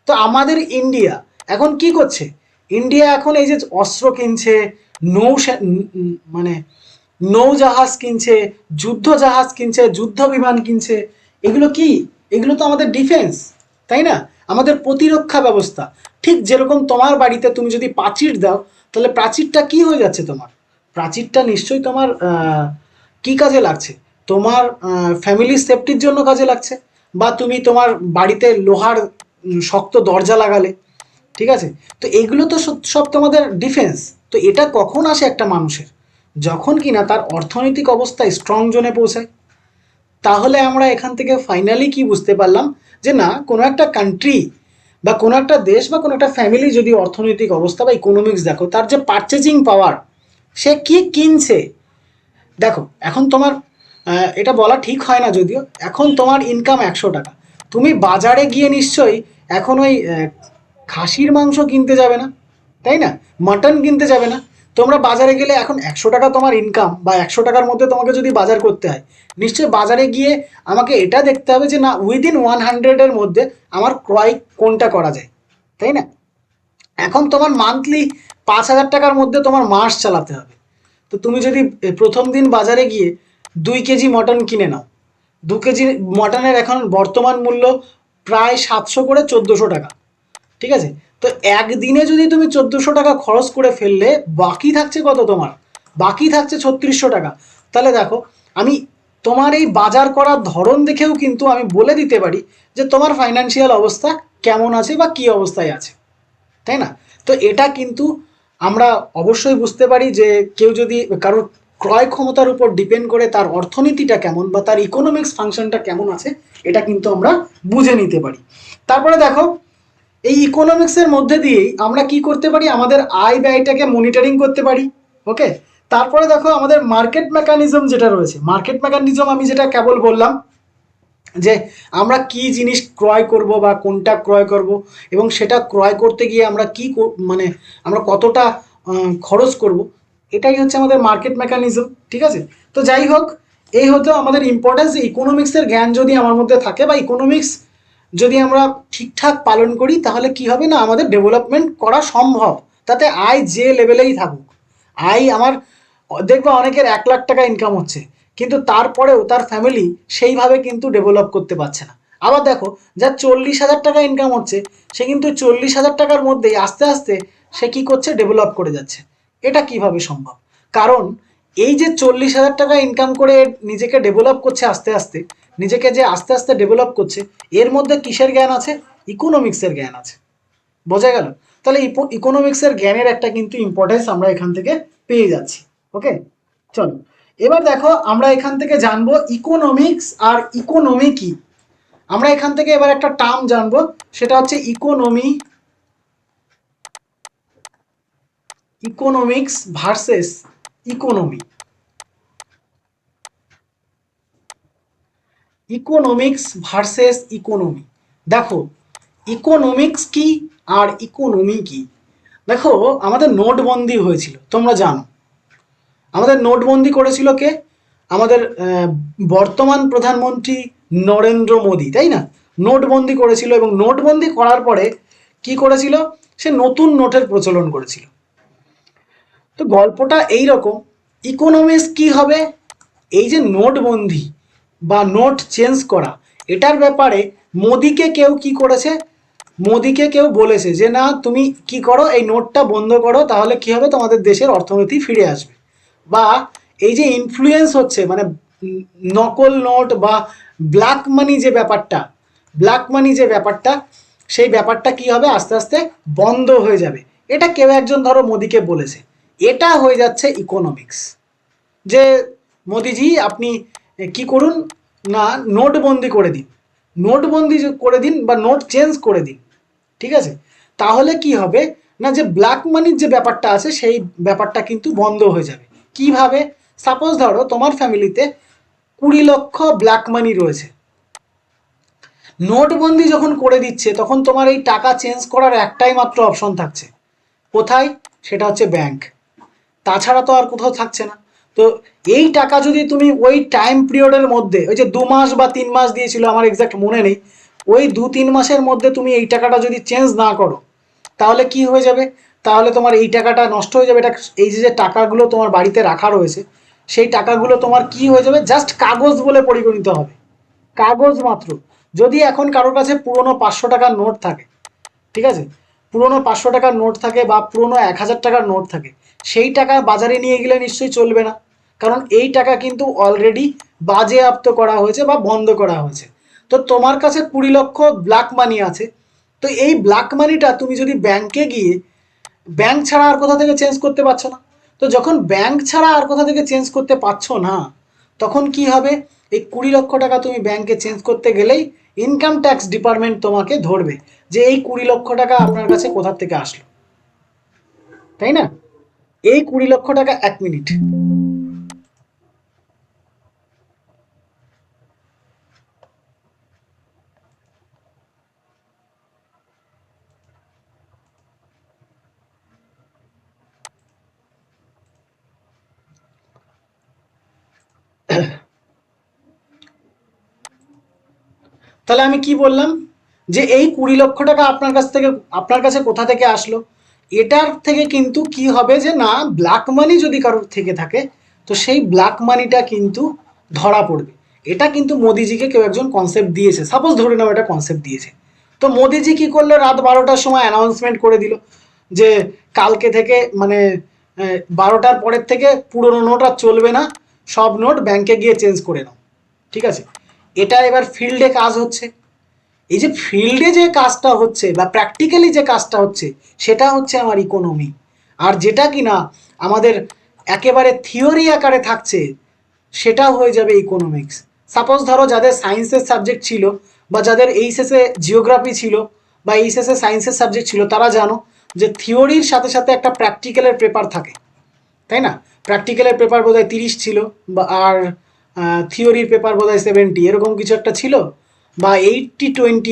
তো আমাদের ইন্ডিয়া এখন কি করছে, ইন্ডিয়া এখন এই যে অস্ত্র কিনছে, মানে নৌজাহাজ কিনছে, যুদ্ধ জাহাজ কিনছে, যুদ্ধ বিমান কিনছে, এগুলো তো আমাদের ডিফেন্স, তাই না, আমাদের প্রতিরক্ষা ব্যবস্থা। ঠিক যেরকম তোমার বাড়িতে তুমি যদি প্রাচীর দাও, তাহলে প্রাচীরটা কি হয়ে যাচ্ছে, তোমার প্রাচীরটা নিশ্চয়ই তোমার কি কাজে লাগছে, তোমার ফ্যামিলির সেফটির জন্য কাজে লাগছে, বা তুমি তোমার বাড়িতে লোহার শক্ত দরজা লাগালে, ঠিক আছে। তো এগুলো তো সব তোমাদের ডিফেন্স। তো এটা কখন আসে একটা মানুষের, যখন কিনা তার অর্থনৈতিক অবস্থা স্ট্রং জোনে পৌঁছায়। তাহলে আমরা এখান থেকে ফাইনালি কি বুঝতে পারলাম যে না, কোনো একটা কান্ট্রি বা কোনো একটা দেশ বা কোনো একটা ফ্যামিলি যদি অর্থনৈতিক অবস্থা বা ইকোনমিক্স দেখো, তার যে পারচেজিং পাওয়ার, সে কি কিনছে। দেখো এখন তোমার এটা বলা ঠিক হয় না যদিও, এখন তোমার ইনকাম 100 টাকা, তুমি বাজারে গিয়ে নিশ্চয়ই এখন ওই খাসির মাংস কিনতে যাবে না, তাই না? মাটন কিনতে যাবে না। তোমরা বাজারে গেলে এখন 100 টাকা তোমার ইনকাম বা 100 টাকার মধ্যে তোমাকে যদি বাজার করতে হয়, নিশ্চয়ই বাজারে গিয়ে আমাকে এটা দেখতে হবে যে না উইদিন 100-এর মধ্যে আমার ক্রয় কোনটা করা যায়, তাই না? এখন তোমার মান্থলি 5,000 টাকার মধ্যে তোমার মাস চালাতে হবে। তো তুমি যদি প্রথম দিন বাজারে গিয়ে 2 কেজি মটন কিনে নাও, 2 কেজি মটনের এখন বর্তমান মূল্য প্রায় 700 করে 1400 টাকা, ঠিক আছে? তো একদিনে যদি তুমি 1400 টাকা খরচ করে ফেললে বাকি থাকছে কত তোমার? বাকি থাকছে 3600 টাকা। তাহলে দেখো, আমি তোমার এই বাজার করার ধরন দেখেও কিন্তু আমি বলে দিতে পারি যে তোমার ফাইন্যান্সিয়াল অবস্থা কেমন আছে বা কী অবস্থায় আছে, তাই না? তো এটা কিন্তু আমরা অবশ্যই বুঝতে পারি যে কেউ যদি কারোর ক্রয় ক্ষমতার উপর ডিপেন্ড করে তার অর্থনীতিটা কেমন বা তার ইকোনমিক্স ফাংশনটা কেমন আছে, এটা কিন্তু আমরা বুঝে নিতে পারি। তারপরে দেখো, এই ইকোনমিক্সের মধ্যে দিয়েই আমরা কি করতে পারি, আমাদের আয় ব্যয়টাকে মনিটরিং করতে পারি। ওকে, তারপরে দেখো আমাদের মার্কেট মেকানিজম যেটা রয়েছে, মার্কেট মেকানিজম আমি যেটা কেবল বললাম যে আমরা কি জিনিস ক্রয় করব বা কোনটা ক্রয় করব এবং সেটা ক্রয় করতে গিয়ে আমরা কি মানে আমরা কতটা খরচ করব, এটাই হচ্ছে আমাদের মার্কেট মেকানিজম, ঠিক আছে? তো যাই হোক, এই হতো আমাদের ইম্পর্টেন্স। ইকোনমিক্সের জ্ঞান যদি আমার মধ্যে থাকে বা ইকোনমিক্স যদি আমরা ঠিকঠাক পালন করি, তাহলে কি হবে না আমাদের ডেভেলপমেন্ট করা সম্ভব, তাতে আয় যে লেভেলেই থাকুক। আয় আমার দেখবা অনেকের 1 লাখ টাকা ইনকাম হচ্ছে, কিন্তু তারপরেও তার ফ্যামিলি সেইভাবে কিন্তু ডেভেলপ করতে পারছে না। আবার দেখো, যার 40,000 টাকা ইনকাম হচ্ছে, সে কিন্তু 40,000 টাকার মধ্যেই আস্তে আস্তে সে কি করছে, ডেভেলপ করে যাচ্ছে। এটা কিভাবে সম্ভব? কারণ এই যে 40,000 টাকা ইনকাম করে নিজেকে ডেভেলপ করছে আস্তে আস্তে, নিজেকে যে আস্তে আস্তে ডেভেলপ করছে, এর মধ্যে কিসের জ্ঞান আছে? ইকোনমিক্সের জ্ঞান আছে। বোঝা গেল? তাহলে ইকোনমিক্সের জ্ঞানের একটা কিন্তু ইম্পর্টেন্স আমরা এখান থেকে পেয়ে যাচ্ছি। ওকে, চলো এবার দেখো আমরা এখান থেকে জানবো ইকোনমিক্স আর ইকোনমি কি। আমরা এখান থেকে এবার একটা টার্ম জানবো, সেটা হচ্ছে economy, economics versus economy. Economics versus economy. দেখো, ইকোনমিক্স কি আর ইকোনমি কি। দেখো, আমাদের নোটবন্দি হয়েছিল, তোমরা জানো আমাদের নোটবন্দি করেছিল কে? আমাদের বর্তমান প্রধানমন্ত্রী নরেন্দ্র মোদী, তাই না? নোটবন্দি করেছিল এবং নোটবন্দি করার পরে কি করেছিল, সে নতুন নোটের প্রচলন করেছিল। তো গল্পটা এই রকম। ইকোনমিক্স কি হবে, এই যে নোটবন্দি বা নোট চেঞ্জ করা, এটার ব্যাপারে মোদিকে কেউ কি করেছে, মোদিকে কেউ বলেছে যে না তুমি কি করো, এই নোটটা বন্ধ করো, তাহলে কি হবে, তোমাদের দেশের অর্থনীতি ফিরে আসবে। বা এই যে ইনফ্লুয়েন্স হচ্ছে মানে নকল নোট বা ব্ল্যাক মানি যে ব্যাপারটা, ব্ল্যাক মানি যে ব্যাপারটা, সেই ব্যাপারটা কি হবে, আস্তে আস্তে বন্ধ হয়ে যাবে। এটা কেউ একজন ধরো মোদিকে বলেছে, এটা হয়ে যাচ্ছে ইকোনমিক্স। যে মোদিজি আপনি কি করুন না, নোটবন্দি করে দিন, নোটবন্দি করে দিন বা নোট চেঞ্জ করে দিন, ঠিক আছে? তাহলে কি হবে না, যে ব্ল্যাক মানির যে ব্যাপারটা আছে সেই ব্যাপারটা কিন্তু বন্ধ হয়ে যাবে। কিভাবে? সাপোজ ধরো তোমার ফ্যামিলিতে 20 লক্ষ ব্ল্যাক মানি রয়েছে, নোটবন্দি যখন করে দিচ্ছে তখন তোমার এই টাকা চেঞ্জ করার একটাই মাত্র অপশন থাকছে, কোথায়? সেটা হচ্ছে ব্যাংক, তাছাড়া তো আর কোথাও থাকছে না। তো এই টাকা যদি তুমি ওই টাইম পিরিয়ডের মধ্যে, ওই যে 2 মাস বা 3 মাস দিয়েছিল, আমার এক্সাক্ট মনে নেই, ওই 2-3 মাসের মধ্যে তুমি এই টাকাটা যদি চেঞ্জ না করো, তাহলে কি হয়ে যাবে, তাহলে তোমার এই টাকাটা নষ্ট হয়ে যাবে। এটা এই যে টাকাগুলো তোমার বাড়িতে রাখা রয়েছে, সেই টাকাগুলো তোমার কি হয়ে যাবে, জাস্ট কাগজ বলে পরিগণিত হবে, কাগজ মাত্র। যদি এখন কারোর কাছে পুরনো 500 টাকার নোট থাকে, ঠিক আছে, পুরনো 500 টাকার নোট থাকে বা পুরনো 1,000 টাকার নোট থাকে, সেই টাকা বাজারে নিয়ে গেলে নিশ্চয়ই চলবে না, কারণ এই টাকা কিন্তু অলরেডি বাজেয়াপ্ত করা হয়েছে বা বন্ধ করা হয়েছে। তো তোমার কাছে 20 লক্ষ ব্ল্যাক মানি আছে, তো এই ব্ল্যাক মানিটা তুমি যদি ব্যাংকে গিয়ে, ব্যাংক ছাড়া আর কোথা থেকে চেঞ্জ করতে পারছো না, তো যখন ব্যাংক ছাড়া আর কোথা থেকে চেঞ্জ করতে পারছো না, তখন কি হবে, এই 20 লক্ষ টাকা তুমি ব্যাংকে চেঞ্জ করতে গেলেই ইনকাম ট্যাক্স ডিপার্টমেন্ট তোমাকে ধরবে যে এই 20 লক্ষ টাকা আপনার কাছে কোথা থেকে আসলো, তাই না? এই 20 লক্ষ টাকা, 1 মিনিট, তাহলে আমি কি বললাম যে এই 20 লক্ষ টাকা আপনার কাছে কোথা থেকে আসলো? এটার থেকে কিন্তু কি হবে যে না, ব্ল্যাক মানি যদি কারোর থেকে থাকে তো সেই ব্ল্যাক মানিটা কিন্তু ধরা পড়বে। এটা কিন্তু মোদিজিকে কেউ একজন কনসেপ্ট দিয়েছে, সাপোজ ধরে নাও এটা কনসেপ্ট দিয়েছে। তো মোদিজি কি করলো, রাত 12টার সময় অ্যানাউন্সমেন্ট করে দিল যে কালকে থেকে মানে 12টার পরের থেকে পুরনো নোট আর চলবে না, সব নোট ব্যাংকে গিয়ে চেঞ্জ করে নাও। ঠিক আছে, এটা এবার ফিল্ডে কাজ হচ্ছে। এই যে ফিল্ডে যে কাজটা হচ্ছে বা প্র্যাকটিক্যালি যে কাজটা হচ্ছে সেটা হচ্ছে আমার ইকোনমি। আর যেটা কিনা আমাদের একেবারে থিওরি আকারে থাকছে সেটা হয়ে যাবে ইকোনমিক্স। সাপোজ ধরো যাদের সায়েন্সের সাবজেক্ট ছিল বা যাদের এইচএসে জিওগ্রাফি ছিল বা এইচএসে সায়েন্সের সাবজেক্ট ছিল, তারা জানো যে থিওরির সাথে সাথে একটা প্র্যাকটিক্যালের পেপার থাকে, তাই না? প্র্যাকটিক্যালের পেপার বোধহয় 30 ছিল বা আর থিওরির পেপার বোধহয় 70, এরকম কিছু একটা ছিল, বা 80-20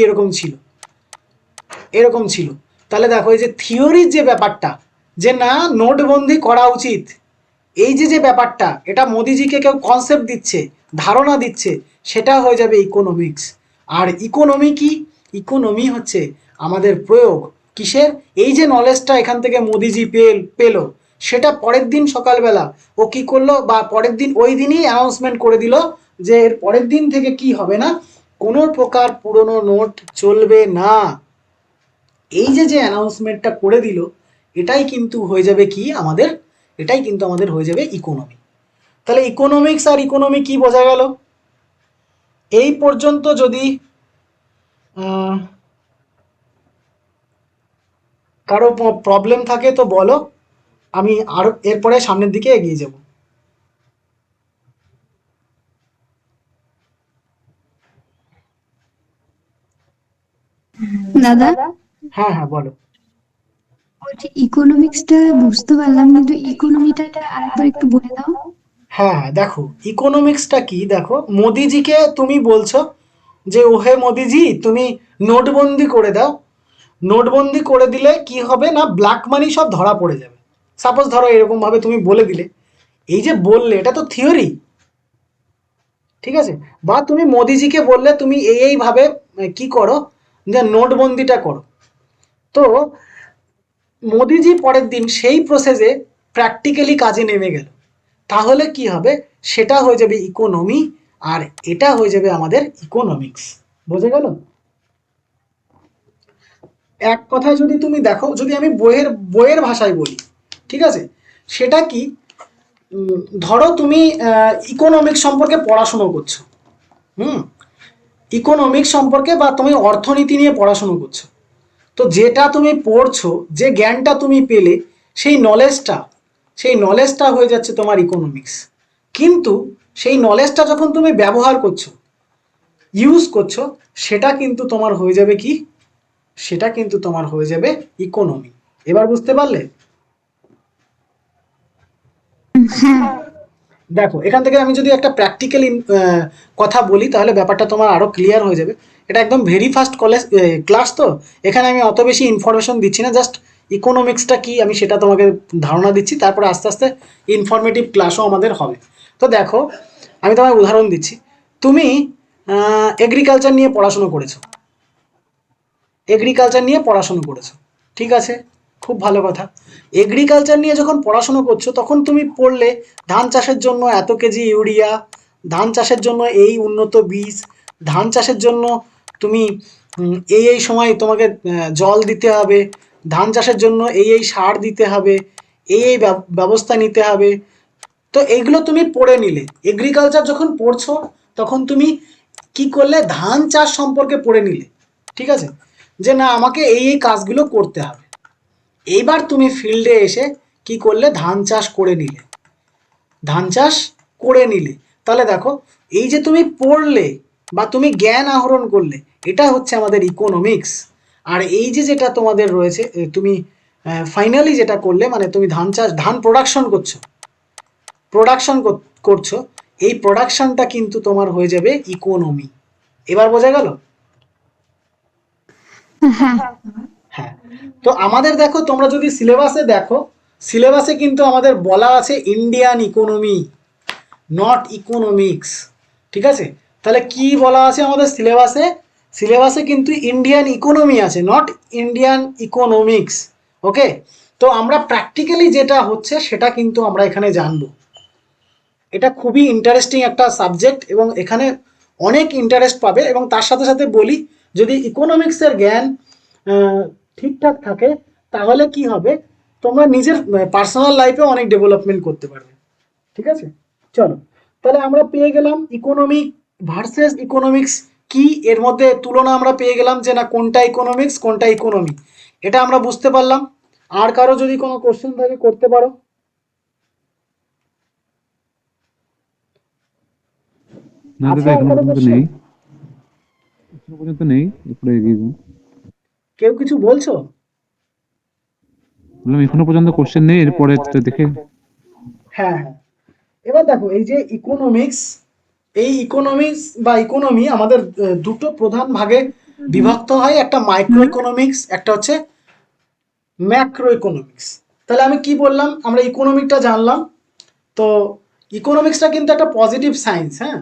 এরকম ছিল। তাহলে দেখো এই যে থিওরির যে ব্যাপারটা যে না নোটবন্দি করা উচিত, এই যে ব্যাপারটা এটা মোদিজিকে কেউ কনসেপ্ট দিচ্ছে, ধারণা দিচ্ছে, সেটা হয়ে যাবে ইকোনমিক্স। আর ইকোনমি কি? ইকোনমি হচ্ছে আমাদের প্রয়োগ কিসের? এই যে নলেজটা এখান থেকে মোদিজি পেলো, সেটা পরের দিন সকালবেলা ও কি করলো, বা পরের দিন ওই দিনই অ্যানাউন্সমেন্ট করে দিল যে এর পরের দিন থেকে কি হবে না, কোনো প্রকার পুরনো নোট চলবে না। এই যে অ্যানাউন্সমেন্টটা করে দিল, এটাই কিন্তু হয়ে যাবে কি আমাদের, এটাই কিন্তু আমাদের হয়ে যাবে ইকোনমি। তাহলে ইকোনমিক্স আর ইকোনমি কি বোঝা গেল? এই পর্যন্ত যদি কারো প্রবলেম থাকে তো বলো, আমি আরো এরপরে সামনের দিকে এগিয়ে যাব। দাদা, হ্যাঁ হ্যাঁ বলো। বলছি ইকোনমিক্সটা বুঝতে পারলাম কিন্তু ইকোনমিটা আরেকবার একটু বলে দাও। হ্যাঁ হ্যাঁ দেখো, ইকোনমিক্সটা কি, দেখো মোদিজিকে তুমি বলছো যে ওহে মোদিজি তুমি নোটবন্দি করে দাও। নোটবন্দি করে দিলে কি হবে না, ব্ল্যাক মানি সব ধরা পড়ে যাবে। সাপোজ ধরো এরকম ভাবে তুমি বলে দিলে, এই যে বললে এটা তো থিওরি, ঠিক আছে? বা তুমি মোদিজিকে বললে তুমি এইভাবে কি করো, যে নোটবন্দিটা করো। তো মোদিজি পরের দিন সেই প্রসেসে প্র্যাকটিক্যালি কাজে নেমে গেল, তাহলে কি হবে, সেটা হয়ে যাবে ইকোনমি, আর এটা হয়ে যাবে আমাদের ইকোনমিক্স। বোঝা গেল? এক কথায় যদি তুমি দেখো, যদি আমি বইয়ের ভাষায় বলি, ঠিক আছে, সেটা কি, ধরো তুমি ইকোনমিক্স সম্পর্কে পড়াশুনো করছো, হুম, ইকোনমিক্স সম্পর্কে বা তুমি অর্থনীতি নিয়ে পড়াশুনো করছো। তো যেটা তুমি পড়ছো, যে জ্ঞানটা তুমি পেলে, সেই নলেজটা হয়ে যাচ্ছে তোমার ইকোনমিক্স। কিন্তু সেই নলেজটা যখন তুমি ব্যবহার করছো, ইউজ করছো, সেটা কিন্তু তোমার হয়ে যাবে কি, সেটা কিন্তু তোমার হয়ে যাবে ইকোনমি। এবার বুঝতে পারলে? হ্যাঁ। দেখো এখান থেকে আমি যদি একটা প্র্যাকটিক্যাল কথা বলি তাহলে ব্যাপারটা তোমার আরো ক্লিয়ার হয়ে যাবে। এটা একদম ভেরি ফার্স্ট ক্লাস, তো এখানে আমি অত বেশি ইনফরমেশন দিচ্ছি না, জাস্ট ইকোনমিক্সটা কি আমি সেটা তোমাকে ধারণা দিচ্ছি, তারপরে আস্তে আস্তে ইনফরমেটিভ ক্লাসও আমাদের হবে। তো দেখো আমি তোমায় উদাহরণ দিচ্ছি। তুমি এগ্রিকালচার নিয়ে পড়াশুনো করেছো, এগ্রিকালচার নিয়ে পড়াশুনো করেছো, ঠিক আছে, খুব ভালো কথা। এগ্রিকালচার নিয়ে যখন পড়াশুনো করছো তখন তুমি পড়লে ধান চাষের জন্য এত কেজি ইউরিয়া, ধান চাষের জন্য এই উন্নত বীজ, ধান চাষের জন্য তুমি এই সময় তোমাকে জল দিতে হবে, ধান চাষের জন্য এই সার দিতে হবে, এই ব্যবস্থা নিতে হবে। তো এইগুলো তুমি পড়ে নিলে, এগ্রিকালচার যখন পড়ছো তখন তুমি কি করলে, ধান চাষ সম্পর্কে পড়ে নিলে, ঠিক আছে, যে না আমাকে এই কাজগুলো করতে হবে। এইবার তুমি ফিল্ডে এসে কি করলে, ধান চাষ করে নিলে, ধান চাষ করে নিলে। তাহলে দেখো এই যে তুমি পড়লে বা তুমি জ্ঞান আহরণ করলে, এটা হচ্ছে আমাদের ইকোনমিক্স। আর এই যে যেটা তোমাদের রয়েছে, তুমি ফাইনালি যেটা করলে, মানে তুমি ধান প্রোডাকশন করছো, প্রোডাকশন করছো, এই প্রোডাকশনটা কিন্তু তোমার হয়ে যাবে ইকোনমি। এবার বোঝা গেল? হ্যাঁ। হ্যাঁ। তো আমাদের দেখো, তোমরা যদি সিলেবাসে দেখো, সিলেবাসে কিন্তু আমাদের বলা আছে ইন্ডিয়ান ইকোনমি, নট ইকোনমিক্স, ঠিক আছে? তাহলে কি বলা আছে আমাদের সিলেবাসে? সিলেবাসে কিন্তু ইন্ডিয়ান ইকোনমি আছে, নট ইন্ডিয়ান ইকোনমিক্স। ওকে, তো আমরা প্র্যাকটিক্যালি যেটা হচ্ছে সেটা কিন্তু আমরা এখানে জানবো। এটা খুবই ইন্টারেস্টিং একটা সাবজেক্ট এবং এখানে অনেক ইন্টারেস্ট পাবে। এবং তার সাথে সাথে বলি, যদি ইকোনমিক্সের জ্ঞান ঠিকঠাক থাকে তাহলে কি হবে, তোমরা নিজের পার্সোনাল লাইফে অনেক ডেভেলপমেন্ট করতে পারবে। ঠিক আছে, চলো তাহলে আমরা পেয়ে গেলাম ইকোনমিক ভার্সেস ইকোনমিক্স কি, এর মধ্যে তুলনা আমরা পেয়ে গেলাম যে না কোনটা ইকোনমিক্স কোনটা ইকোনমি, এটা আমরা বুঝতে পারলাম। আর কারো যদি কোনো কোশ্চেন থাকে করতে পারো। না আছে দাদা, আর এখনো কারো পর্যন্ত কোশ্চেন? নেই। এখনো পর্যন্ত নেই, এরপরে এগিয়ে যাও। কেউ কিছু বলছো? বললাম এখনো পর্যন্ত কোশ্চেন নেই, এরপরে দেখে। হ্যাঁ হ্যাঁ, এবার দেখো এই যে ইকোনমিক্স, এই ইকোনমিক্স বা ইকোনমি আমাদের দুটো প্রধান ভাগে বিভক্ত হয়, একটা মাইক্রো ইকোনমিক্স, একটা হচ্ছে ম্যাক্রো ইকোনমিক্স। তাহলে আমি কি বললাম, আমরা ইকোনমিকটা জানলাম। তো ইকোনমিক্সটা কিন্তু একটা পজিটিভ সায়েন্স, হ্যাঁ,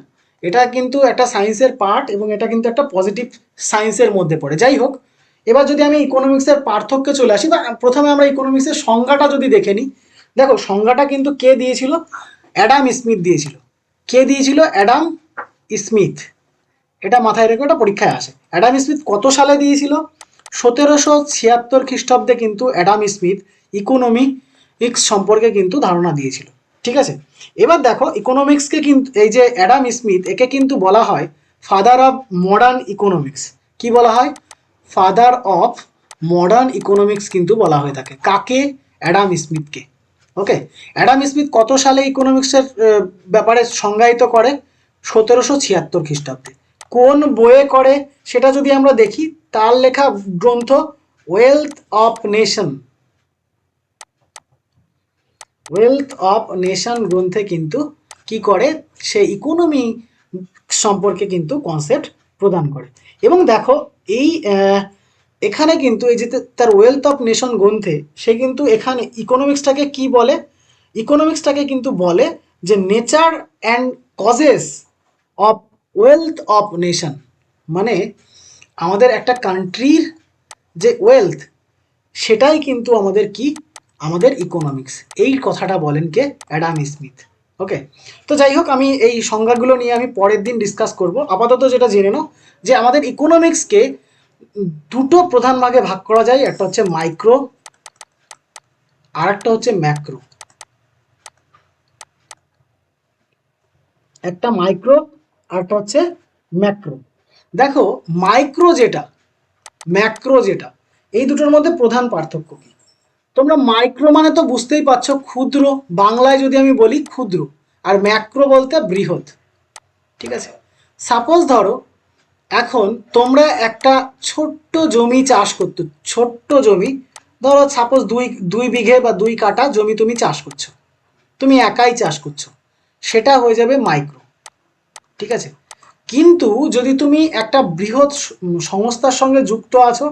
এটা কিন্তু একটা সায়েন্সের পার্ট এবং এটা কিন্তু একটা পজিটিভ সায়েন্সের মধ্যে পড়ে। যাই হোক, এবার যদি আমি ইকোনমিক্সের পার্থক্যে চলে আসি, বা প্রথমে আমরা ইকোনমিক্সের সংজ্ঞাটা যদি দেখে নিই। দেখো সংজ্ঞাটা কিন্তু কে দিয়েছিল, অ্যাডাম স্মিথ দিয়েছিল। কে দিয়েছিল? Adam Smith. এটা মাথায় রেখে ওটা পরীক্ষায় আসে। অ্যাডাম স্মিথ কত সালে দিয়েছিল? 1776 খ্রিস্টাব্দে কিন্তু অ্যাডাম স্মিথ ইকোনমিক্স সম্পর্কে কিন্তু ধারণা দিয়েছিল। ঠিক আছে, এবার দেখো ইকোনমিক্সকে কিন্তু এই যে অ্যাডাম স্মিথ, একে কিন্তু বলা হয় ফাদার অফ মডার্ন ইকোনমিক্স। কি বলা হয়? ফাদার অফ মডার্ন ইকোনমিক্স কিন্তু বলা হয়ে থাকে। কাকে? অ্যাডাম স্মিথকে। ওকে, অ্যাডাম স্মিথ কত সালে ইকোনমিক্সের ব্যাপারে সংজ্ঞায়িত করে? 1776 খ্রিস্টাব্দে। কোন বইয়ে করে সেটা যদি আমরা দেখি, তার লেখা গ্রন্থ wealth of nation. Wealth of nation গ্রন্থে কিন্তু কি করে, সে ইকোনমি সম্পর্কে কিন্তু কনসেপ্ট প্রদান করে। এবং দেখো এই এখানে কিন্তু এই যে তার ওয়েলথ অফ নেশন গ্রন্থে সে কিন্তু এখানে ইকোনমিক্সটাকে কি বলে, ইকোনমিক্সটাকে কিন্তু বলে যে nature and causes of wealth of nation. মানে আমাদের একটা কান্ট্রির যে ওয়েলথ, সেটাই কিন্তু আমাদের কি, আমাদের ইকোনমিক্স। এই কথাটা বলেন কে? Adam Smith. ওকে, তো যাই হোক, আমি এই সংজ্ঞাগুলো নিয়ে আমি পরের দিন ডিসকাস করব। আপাতত যেটা জেনে নাও যে আমাদের ইকোনমিক্সকে দুটো প্রধান ভাগে ভাগ করা যায়, একটা হচ্ছে মাইক্রো আর একটা হচ্ছে ম্যাক্রো। একটা মাইক্রো আর একটা হচ্ছে ম্যাক্রো। দেখো মাইক্রো যেটা, ম্যাক্রো যেটা, এই দুটোর মধ্যে প্রধান পার্থক্য কি? তোমরা মাইক্রো মানে তো বুঝতেই পারছো ক্ষুদ্র, বাংলায় যদি আমি বলি ক্ষুদ্র, আর ম্যাক্রো বলতে বৃহৎ। ঠিক আছে, সাপোজ ধরো এখন তোমরা একটা ছোট্ট জমি চাষ করতে, ছোট্ট জমি ধরো সাপোজ দুই বিঘে বা 2 কাঠা জমি তুমি চাষ করছো, তুমি একাই চাষ করছো, সেটা হয়ে যাবে মাইক্রো। ঠিক আছে, কিন্তু যদি তুমি একটা বৃহৎ সংস্থার সঙ্গে যুক্ত আছো,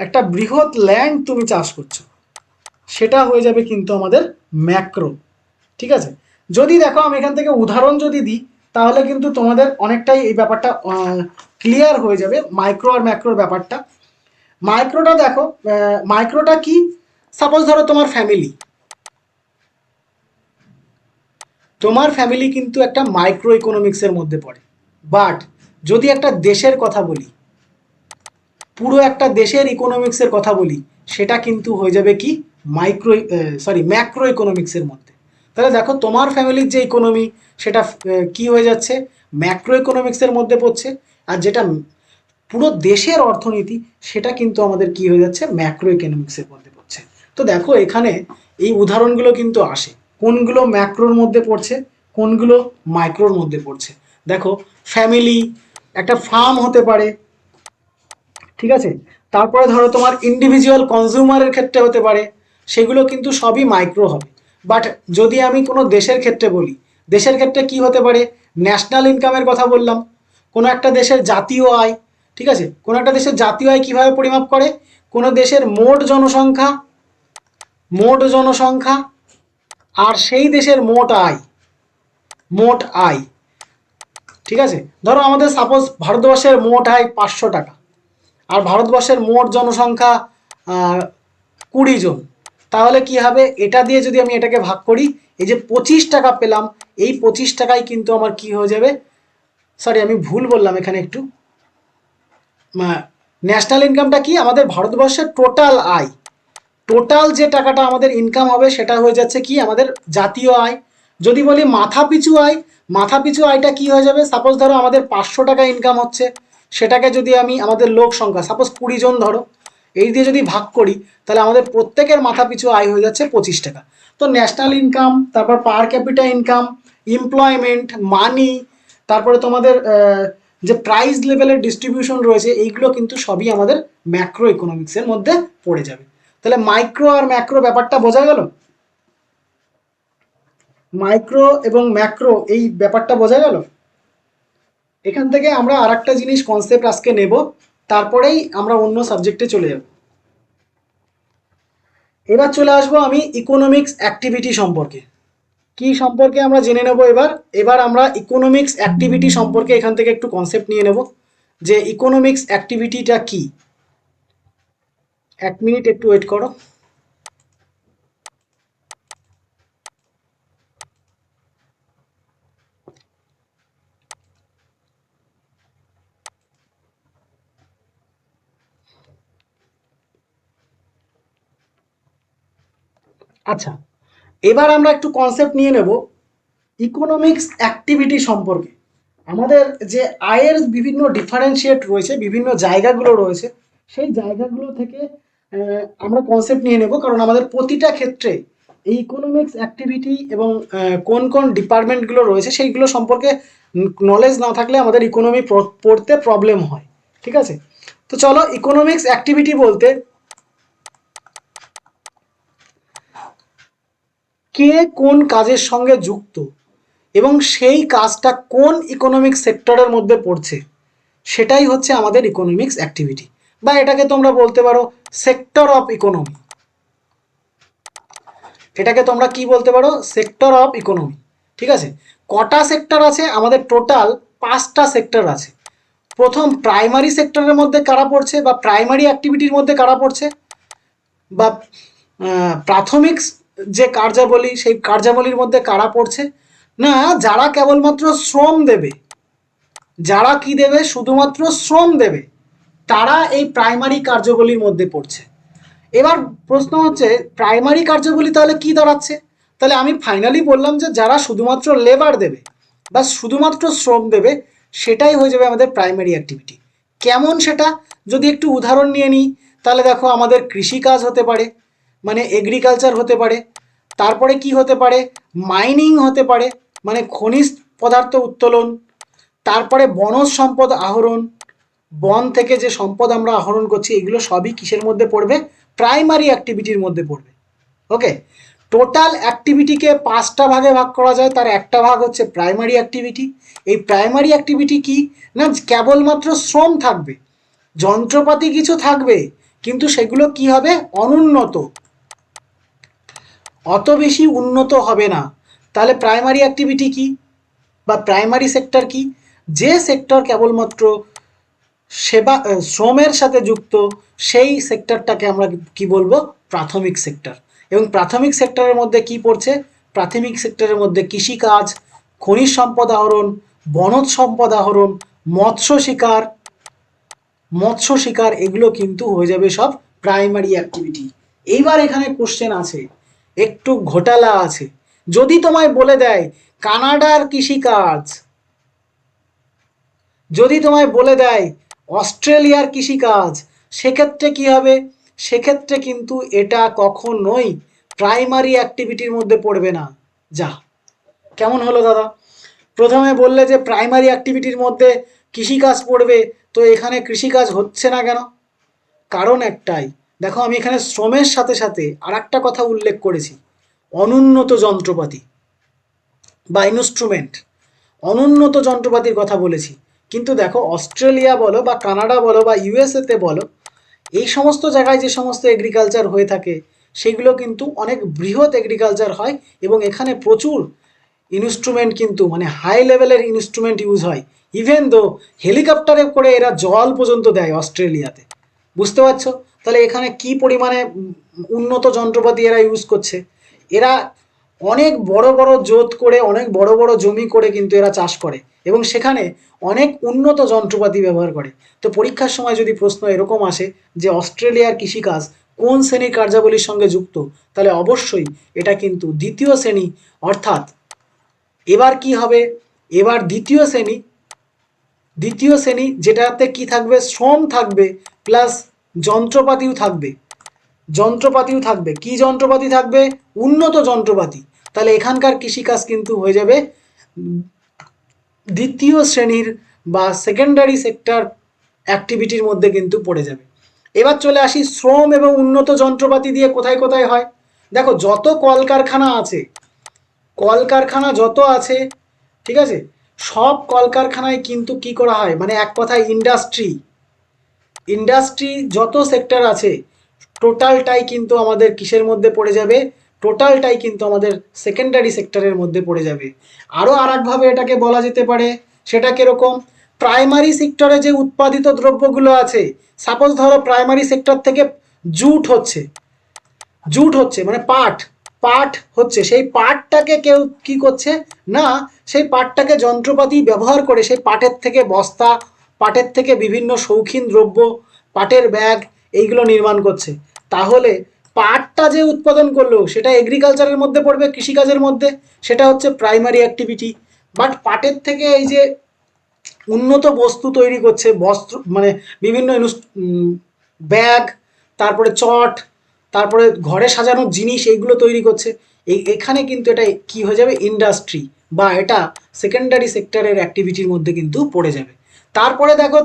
একটা বৃহৎ ল্যান্ড তুমি চাষ করছো, সেটা হয়ে যাবে কিন্তু আমাদের ম্যাক্রো। ঠিক আছে, যদি দেখো আমি এখান থেকে উদাহরণ যদি দিই, তাহলে কিন্তু তোমাদের অনেকটাই এই ব্যাপারটা ক্লিয়ার হয়ে যাবে মাইক্রো আর ম্যাক্রোর ব্যাপারটা। মাইক্রোটা দেখো, মাইক্রোটা কি, সাপোজ ধরো তোমার ফ্যামিলি, তোমার ফ্যামিলি কিন্তু একটা মাইক্রো ইকোনমিক্সের মধ্যে পড়ে। বাট যদি একটা দেশের কথা বলি, পুরো একটা দেশের ইকোনমিক্সের কথা বলি, সেটা কিন্তু হয়ে যাবে কি, ম্যাক্রো ইকোনমিক্সের মধ্যে। তাহলে দেখো তোমার ফ্যামিলির যে ইকোনমি, সেটা কি হয়ে যাচ্ছে, ম্যাক্রো ইকোনমিক্সের মধ্যে পড়ছে। আর যেটা পুরো দেশের অর্থনীতি, সেটা কিন্তু আমাদের কি হয়ে যাচ্ছে, ম্যাক্রো ইকোনমিক্সের মধ্যে পড়ছে। তো দেখো এখানে এই উদাহরণগুলো কিন্তু আসে, কোনগুলো ম্যাক্রোর মধ্যে পড়ছে, কোনগুলো মাইক্রোর মধ্যে পড়ছে। দেখো ফ্যামিলি, একটা ফার্ম হতে পারে। ঠিক আছে, তারপরে ধরো তোমার ইন্ডিভিজুয়াল কনজিউমারের ক্ষেত্রে হতে পারে, সেগুলো কিন্তু সবই মাইক্রো হবে। বাট যদি আমি কোনো দেশের ক্ষেত্রে বলি, দেশের ক্ষেত্রে কি হতে পারে, ন্যাশনাল ইনকামের কথা বললাম, কোনো একটা দেশের জাতীয় আয়। ঠিক আছে, কোনো একটা দেশের জাতীয় আয় কীভাবে পরিমাপ করে, কোনো দেশের মোট জনসংখ্যা, মোট জনসংখ্যা আর সেই দেশের মোট আয়, মোট আয়। ঠিক আছে, ধরো আমাদের সাপোজ ভারতবর্ষের মোট আয় 500 টাকা, আর ভারতবর্ষের মোট জনসংখ্যা 20 জন, তাহলে কি হবে, এটা দিয়ে যদি আমি এটাকে ভাগ করি, এই যে 25 টাকা পেলাম, এই 25 টাকায় কিন্তু আমার কি হয়ে যাবে, সরি আমি ভুল বললাম এখানে একটু, ন্যাশনাল ইনকামটা কি, আমাদের ভারতবর্ষের টোটাল আয়, টোটাল যে টাকাটা আমাদের ইনকাম হবে সেটা হয়ে যাচ্ছে কি আমাদের জাতীয় আয়। যদি বলি মাথাপিছু আয়, মাথাপিছু আয়টা কি হয়ে যাবে, সাপোজ ধরো আমাদের 500 টাকা ইনকাম হচ্ছে, সেটাকে যদি আমি আমাদের লোক সংখ্যা সাপোজ 20 জন ধরো, এই দিয়ে যদি ভাগ করি, তাহলে আমাদের প্রত্যেকের মাথাপিছু আয় হয়ে যাচ্ছে 25 টাকা। তো ন্যাশনাল ইনকাম, তারপর পার ক্যাপিটা ইনকাম, এমপ্লয়মেন্ট, মানি, তারপরে তোমাদের যে প্রাইস লেভেলের ডিস্ট্রিবিউশন রয়েছে, এইগুলো কিন্তু সবই আমাদের ম্যাক্রো ইকোনমিক্সের মধ্যে পড়ে যাবে। তাহলে মাইক্রো আর ম্যাক্রো ব্যাপারটা বোঝা গেল, মাইক্রো এবং ম্যাক্রো এই ব্যাপারটা বোঝা গেল। এখান থেকে আমরা আর একটা জিনিস কনসেপ্ট আজকে নেব, তারপরেই আমরা অন্য সাবজেক্টে চলে যাব। এবার চলে আসবো আমি ইকোনমিক্স অ্যাক্টিভিটি সম্পর্কে। কি সম্পর্কে আমরা জেনে নেব এবার আমরা ইকোনমিক্স অ্যাক্টিভিটি সম্পর্কে এখান থেকে একটু কনসেপ্ট নিয়ে নেব যে ইকোনমিক্স অ্যাক্টিভিটিটা কি। 1 মিনিট একটু ওয়েট করো। আচ্ছা, এবার আমরা একটু কনসেপ্ট নিয়ে নেব ইকোনমিক্স অ্যাক্টিভিটি সম্পর্কে। আমাদের যে আয়ের বিভিন্ন ডিফারেন্সিয়েট রয়েছে, বিভিন্ন জায়গাগুলো রয়েছে, সেই জায়গাগুলো থেকে আমরা কনসেপ্ট নিয়ে নেব, কারণ আমাদের প্রতিটা ক্ষেত্রে এই ইকোনমিক্স অ্যাক্টিভিটি এবং কোন কোন ডিপার্টমেন্টগুলো রয়েছে সেইগুলো সম্পর্কে নলেজ না থাকলে আমাদের ইকোনমি পড়তে প্রবলেম হয়। ঠিক আছে, তো চলো, ইকোনমিক্স অ্যাক্টিভিটি বলতে কে কোন কাজের সঙ্গে যুক্ত এবং সেই কাজটা কোন ইকোনমিক সেক্টরের মধ্যে পড়ছে, সেটাই হচ্ছে আমাদের ইকোনমিক্স অ্যাক্টিভিটি, বা এটাকে তোমরা বলতে পারো সেক্টর অফ ইকোনমি। এটাকে তোমরা কি বলতে পারো, সেক্টর অফ ইকোনমি। ঠিক আছে, কটা সেক্টর আছে আমাদের, টোটাল 5টা সেক্টর আছে। প্রথম প্রাইমারি সেক্টরের মধ্যে কারা পড়ছে, বা প্রাইমারি অ্যাক্টিভিটির মধ্যে কারা পড়ছে, বা প্রাথমিক যে কার্যাবলী সেই কার্যাবলীর মধ্যে কারা পড়ছে, না যারা কেবলমাত্র শ্রম দেবে, যারা কি দেবে, শুধুমাত্র শ্রম দেবে, তারা এই প্রাইমারি কার্যাবলীর মধ্যে পড়ছে। এবার প্রশ্ন হচ্ছে প্রাইমারি কার্যাবলী তাহলে কি দাঁড়াচ্ছে, তাহলে আমি ফাইনালি বললাম যে যারা শুধুমাত্র লেবার দেবে বা শুধুমাত্র শ্রম দেবে, সেটাই হয়ে যাবে আমাদের প্রাইমারি অ্যাক্টিভিটি। কেমন সেটা, যদি একটু উদাহরণ নিয়ে নিই, তাহলে দেখো আমাদের কৃষিকাজ হতে পারে, মানে এগ্রিকালচার হতে পারে, তারপরে কি হতে পারে, মাইনিং হতে পারে, মানে খনিজ পদার্থ উত্তোলন, তারপরে বনজ সম্পদ আহরণ, বন থেকে যে সম্পদ আমরা আহরণ করছি, এগুলো সবই কিসের মধ্যে পড়বে, প্রাইমারি অ্যাক্টিভিটির মধ্যে পড়বে। ওকে, টোটাল অ্যাক্টিভিটিকে 5টা ভাগে ভাগ করা যায়, তার একটা ভাগ হচ্ছে প্রাইমারি অ্যাক্টিভিটি। এই প্রাইমারি অ্যাক্টিভিটি কি না, কেবলমাত্র শ্রম থাকবে, যন্ত্রপাতি কিছু থাকবে, কিন্তু সেগুলো কি হবে, অনুন্নত, অত বেশি উন্নত হবে না। তাহলে প্রাইমারি অ্যাক্টিভিটি কি বা প্রাইমারি সেক্টর কি, যে সেক্টর কেবলমাত্র সেবা শ্রমের সাথে যুক্ত, সেই সেক্টরটাকে আমরা কি বলবো, প্রাথমিক সেক্টর। এবং প্রাথমিক সেক্টরের মধ্যে কি পড়ছে, প্রাথমিক সেক্টরের মধ্যে কৃষিকাজ, খনিজ সম্পদ আহরণ, বনজ সম্পদ আহরণ, মৎস্য শিকার, এগুলো কিন্তু হয়ে যাবে সব প্রাইমারি অ্যাক্টিভিটি। এইবার এখানে কোশ্চেন আছে, একটু ঘোটালা আছে। যদি তোমায় বলে দেয় কানাডার কৃষিকাজ, যদি তোমায় বলে দেয় অস্ট্রেলিয়ার কৃষিকাজ, সেক্ষেত্রে কি হবে, সেক্ষেত্রে কিন্তু এটা কখনোই প্রাইমারি অ্যাক্টিভিটির মধ্যে পড়বে না। যা, কেমন হলো দাদা, প্রথমে বললে যে প্রাইমারি অ্যাক্টিভিটির মধ্যে কৃষিকাজ পড়বে, তো এখানে কৃষিকাজ হচ্ছে না কেন, কারণ একটাই, দেখো আমি এখানে শ্রমের সাথে সাথে আর একটা কথা উল্লেখ করেছি, অনুন্নত যন্ত্রপাতি বা ইনস্ট্রুমেন্ট, অনুন্নত যন্ত্রপাতির কথা বলেছি। কিন্তু দেখো অস্ট্রেলিয়া বলো বা কানাডা বলো বা ইউএসএতে বলো, এই সমস্ত জায়গায় যে সমস্ত এগ্রিকালচার হয়ে থাকে, সেগুলো কিন্তু অনেক বৃহৎ এগ্রিকালচার হয়, এবং এখানে প্রচুর ইনস্ট্রুমেন্ট কিন্তু মানে হাই লেভেলের ইনস্ট্রুমেন্ট ইউজ হয়। ইভেন দো হেলিকপ্টারে করে এরা জল পর্যন্ত দেয় অস্ট্রেলিয়াতে। বুঝতে পারছো? তাহলে এখানে কি পরিমাণে উন্নত যন্ত্রপাতি এরা ইউজ করছে। এরা অনেক বড় বড় জোত করে, অনেক বড় বড় জমি করে কিন্তু এরা চাষ করে এবং সেখানে অনেক উন্নত যন্ত্রপাতি ব্যবহার করে। তো পরীক্ষার সময় যদি প্রশ্ন এরকম আসে যে অস্ট্রেলিয়ার কৃষিকাজ কোন শ্রেণীর কার্যাবলীর সঙ্গে যুক্ত, তাহলে অবশ্যই এটা কিন্তু দ্বিতীয় শ্রেণী। অর্থাৎ এবার কি হবে, এবার দ্বিতীয় শ্রেণী যেটাতে কি থাকবে, শ্রম থাকবে প্লাস যন্ত্রপাতিও থাকবে। কি যন্ত্রপাতি থাকবে? উন্নত যন্ত্রপাতি। তাহলে এখানকার কৃষিকাজ কিন্তু হয়ে যাবে দ্বিতীয় শ্রেণীর বা সেকেন্ডারি সেক্টর অ্যাক্টিভিটির মধ্যে কিন্তু পড়ে যাবে। এবার চলে আসি শ্রম এবং উন্নত যন্ত্রপাতি দিয়ে কোথায় কোথায় হয়। দেখো যত কলকারখানা যত আছে, ঠিক আছে, সব কলকারখানায় কিন্তু কি করা হয়, মানে এক কথায় ইন্ডাস্ট্রি যত সেক্টর আছে টোটালটাই কিন্তু আমাদের কিসের মধ্যে পড়ে যাবে, টোটালটাই কিন্তু আমাদের সেকেন্ডারি সেক্টরের মধ্যে পড়ে যাবে। আরও আর একভাবে এটাকে বলা যেতে পারে, সেটা কিরকম, প্রাইমারি সেক্টরে যে উৎপাদিত দ্রব্যগুলো আছে, সাপোজ ধরো প্রাইমারি সেক্টর থেকে জুট হচ্ছে মানে পাট হচ্ছে, সেই পাটটাকে কেউ কি করছে না, সেই পাটটাকে যন্ত্রপাতি ব্যবহার করে সেই পাটের থেকে বস্তা, পাটের থেকে বিভিন্ন শৌখিন দ্রব্য, পাটের ব্যাগ, এইগুলো নির্মাণ করছে। তাহলে পাটটা যে উৎপাদন করলো সেটা এগ্রিকালচারের মধ্যে পড়বে, কৃষিকাজের মধ্যে, সেটা হচ্ছে প্রাইমারি অ্যাক্টিভিটি। বাট পাটের থেকে এই যে উন্নত বস্তু তৈরি করছে, বস্ত্র মানে বিভিন্ন ব্যাগ, তারপরে চট, তারপরে ঘরে সাজানোর জিনিস, এইগুলো তৈরি করছে, এখানে কিন্তু এটা কি হয়ে যাবে, ইন্ডাস্ট্রি, বা এটা সেকেন্ডারি সেক্টরের অ্যাক্টিভিটির মধ্যে কিন্তু পড়ে যাবে। তারপরে দেখো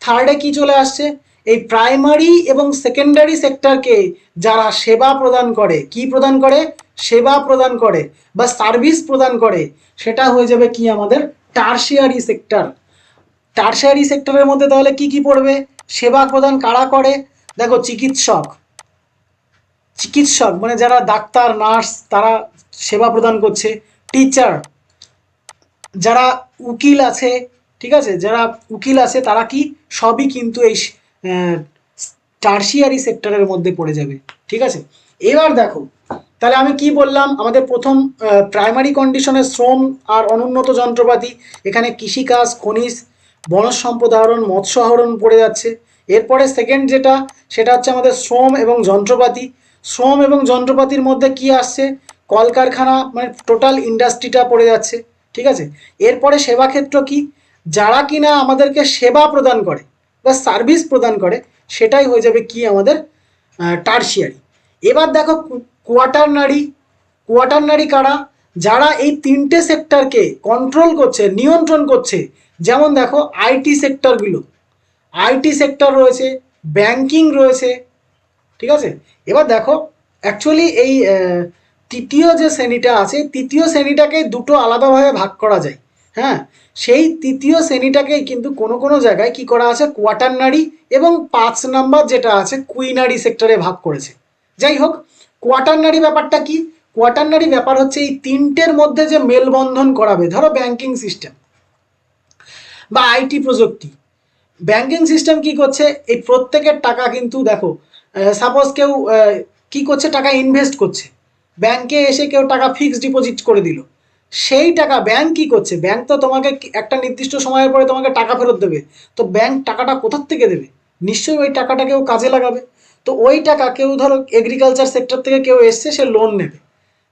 থার্ডে কি চলে আসছে, এই প্রাইমারি এবং সেকেন্ডারি সেক্টরকে যারা সেবা প্রদান করে, কি প্রদান করে, সেবা প্রদান করে বা সার্ভিস প্রদান করে, সেটা হয়ে যাবে কি আমাদের টারশিয়ারি সেক্টরের মধ্যে। তাহলে কি কি পড়বে, সেবা প্রদান কারা করে, দেখো চিকিৎসক মানে যারা ডাক্তার নার্স তারা সেবা প্রদান করছে, টিচার, যারা উকিল আছে, ঠিক আছে, যারা উকিল আছে তারা কি সবই কিন্তু এই টারশিয়ারি সেক্টরের মধ্যে পড়ে যাবে, ঠিক আছে। এবার দেখো তাহলে আমি কি বললাম, আমাদের প্রথম প্রাইমারি কন্ডিশনে শ্রম আর অনুন্নত যন্ত্রপাতি, এখানে কৃষিকাজ, খনিজ, বনজ সম্পদ আহরণ, মৎস্য আহরণ পড়ে যাচ্ছে। এরপরে সেকেন্ড যেটা, সেটা হচ্ছে আমাদের শ্রম এবং যন্ত্রপাতির মধ্যে কি আসছে, কলকারখানা মানে টোটাল ইন্ডাস্ট্রিটা পড়ে যাচ্ছে, ঠিক আছে। এরপরে সেবা ক্ষেত্র কি, যারা কিনা আমাদেরকে সেবা প্রদান করে বা সার্ভিস প্রদান করে, সেটাই হয়ে যাবে কি আমাদের টারশিয়ারি। এবার দেখো কোয়াটারনারি কারা, যারা এই তিনটে সেক্টরকে কন্ট্রোল করছে, নিয়ন্ত্রণ করছে। যেমন দেখো আইটি সেক্টর রয়েছে, ব্যাংকিং রয়েছে, ঠিক আছে। এবার দেখো অ্যাকচুয়ালি এই তৃতীয় যে শ্রেণীটা আছে, তৃতীয় শ্রেণীটাকে দুটো আলাদাভাবে ভাগ করা যায়। হ্যাঁ, সেই তৃতীয় শ্রেণীটাকেই কিন্তু কোনো কোনো জায়গায় কি করা আছে, কোয়াটারনারি এবং 5 নাম্বার যেটা আছে কুইনারি সেক্টরে ভাগ করেছে। যাই হোক, কোয়াটারনারি ব্যাপারটা কি, কোয়াটারনারি ব্যাপার হচ্ছে এই তিনটের মধ্যে যে মেলবন্ধন করাবে, ধরো ব্যাংকিং সিস্টেম বা আইটি প্রযুক্তি। ব্যাংকিং সিস্টেম কি করছে, এই প্রত্যেকের টাকা কিন্তু দেখো সাপোজ কেউ কি করছে, টাকা ইনভেস্ট করছে, ব্যাংকে এসে কেউ টাকা ফিক্সড ডিপোজিট করে দিল, সেই টাকা ব্যাংক কি করছে, ব্যাংক তো তোমাকে একটা নির্দিষ্ট সময়ের পরে তোমাকে টাকা ফেরত দেবে, তো ব্যাংক টাকাটা কোথার থেকে দেবে, নিশ্চয়ই ওই টাকাটা কেউ কাজে লাগাবে। তো ওই টাকা কেউ ধরো এগ্রিকালচার সেক্টর থেকে কেউ এসছে, সে লোন নেবে,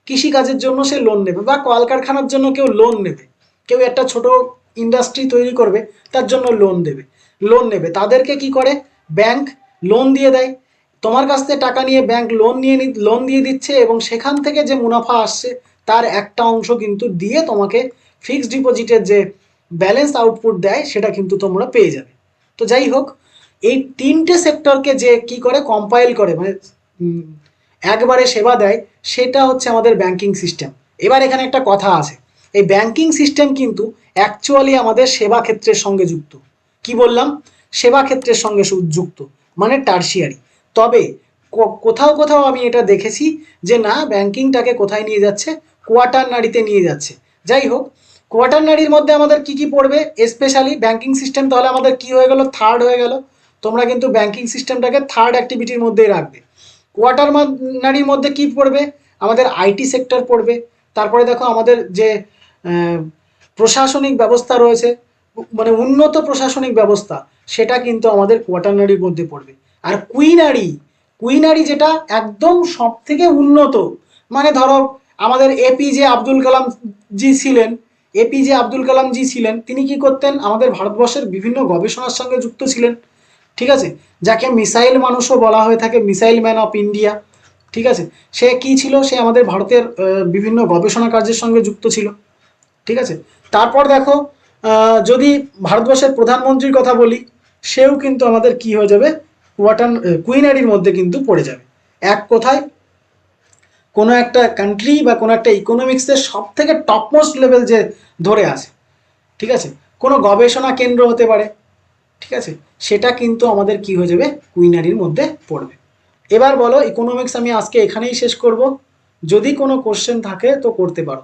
কৃষিকাজের জন্য সে লোন নেবে, বা কলকারখানার জন্য কেউ লোন নেবে, কেউ একটা ছোট ইন্ডাস্ট্রি তৈরি করবে তার জন্য লোন নেবে, তাদেরকে কি করে, ব্যাংক লোন দিয়ে দেয়। তোমার কাছ থেকে টাকা নিয়ে ব্যাংক লোন দিয়ে দিচ্ছে এবং সেখান থেকে যে মুনাফা আসছে তার একটা অংশ কিন্তু দিয়ে তোমাকে ফিক্সড ডিপোজিটের যে ব্যালেন্স আউটপুট দেয় সেটা কিন্তু তোমরা পেয়ে যাবে। তো যাই হোক, এই তিনটে সেক্টরকে যে কি করে কম্পাইল করে, মানে একবারে সেবা দেয়, সেটা হচ্ছে আমাদের ব্যাংকিং সিস্টেম। এবার এখানে একটা কথা আছে, এই ব্যাংকিং সিস্টেম কিন্তু অ্যাকচুয়ালি আমাদের সেবা ক্ষেত্রের সঙ্গে যুক্ত। কি বললাম, সেবা ক্ষেত্রের সঙ্গে যুক্ত মানে টারশিয়ারি। তবে কোথাও আমি এটা দেখেছি যে না, ব্যাংকিংটাকে কোথায় নিয়ে যাচ্ছে, কোয়াটারনারিতে নিয়ে যাচ্ছে। যাই হোক, কোয়াটারনারির মধ্যে আমাদের কি কি পড়বে, স্পেশালি ব্যাংকিং সিস্টেম, তাহলে আমাদের কি হয়ে গেল, থার্ড হয়ে গেল। তোমরা কিন্তু ব্যাংকিং সিস্টেমটাকে থার্ড অ্যাক্টিভিটির মধ্যেই রাখবে। কোয়াটারনারির মধ্যে কি পড়বে? আমাদের আইটি সেক্টর পড়বে। তারপরে দেখো আমাদের যে প্রশাসনিক ব্যবস্থা রয়েছে, মানে উন্নত প্রশাসনিক ব্যবস্থা, সেটা কিন্তু আমাদের কোয়াটারনারির মধ্যে পড়বে। আর কুইনারি যেটা একদম সব থেকে উন্নত, মানে ধরো আমাদের এপিজে আব্দুল কালাম জি ছিলেন, তিনি কি করতেন? আমাদের ভারতবর্ষের বিভিন্ন গবেষণার সঙ্গে যুক্ত ছিলেন, ঠিক আছে, যাকে মিসাইল মানুষও বলা হয়ে থাকে, মিসাইল ম্যান অফ ইন্ডিয়া, ঠিক আছে। সে কি ছিল? সে আমাদের ভারতের বিভিন্ন গবেষণা কার্যের সঙ্গে যুক্ত ছিল, ঠিক আছে। তারপর দেখো যদি ভারতবর্ষের প্রধানমন্ত্রীর কথা বলি, সেও কিন্তু আমাদের কি হয়ে যাবে? কুইনারির মধ্যে কিন্তু পড়ে যাবে। এক কথায় কোনো একটা কান্ট্রি বা কোনো একটা ইকোনমিক্সের সব থেকে টপমোস্ট লেভেল যে ধরে আছে, ঠিক আছে, কোনো গবেষণা কেন্দ্র হতে পারে, ঠিক আছে, সেটা কিন্তু আমাদের কি হয়ে যাবে? কুইনারির মধ্যে পড়বে। এবার বলো, ইকোনমিক্স আমি আজকে এখানেই শেষ করব। যদি কোনো কোশ্চেন থাকে তো করতে পারো।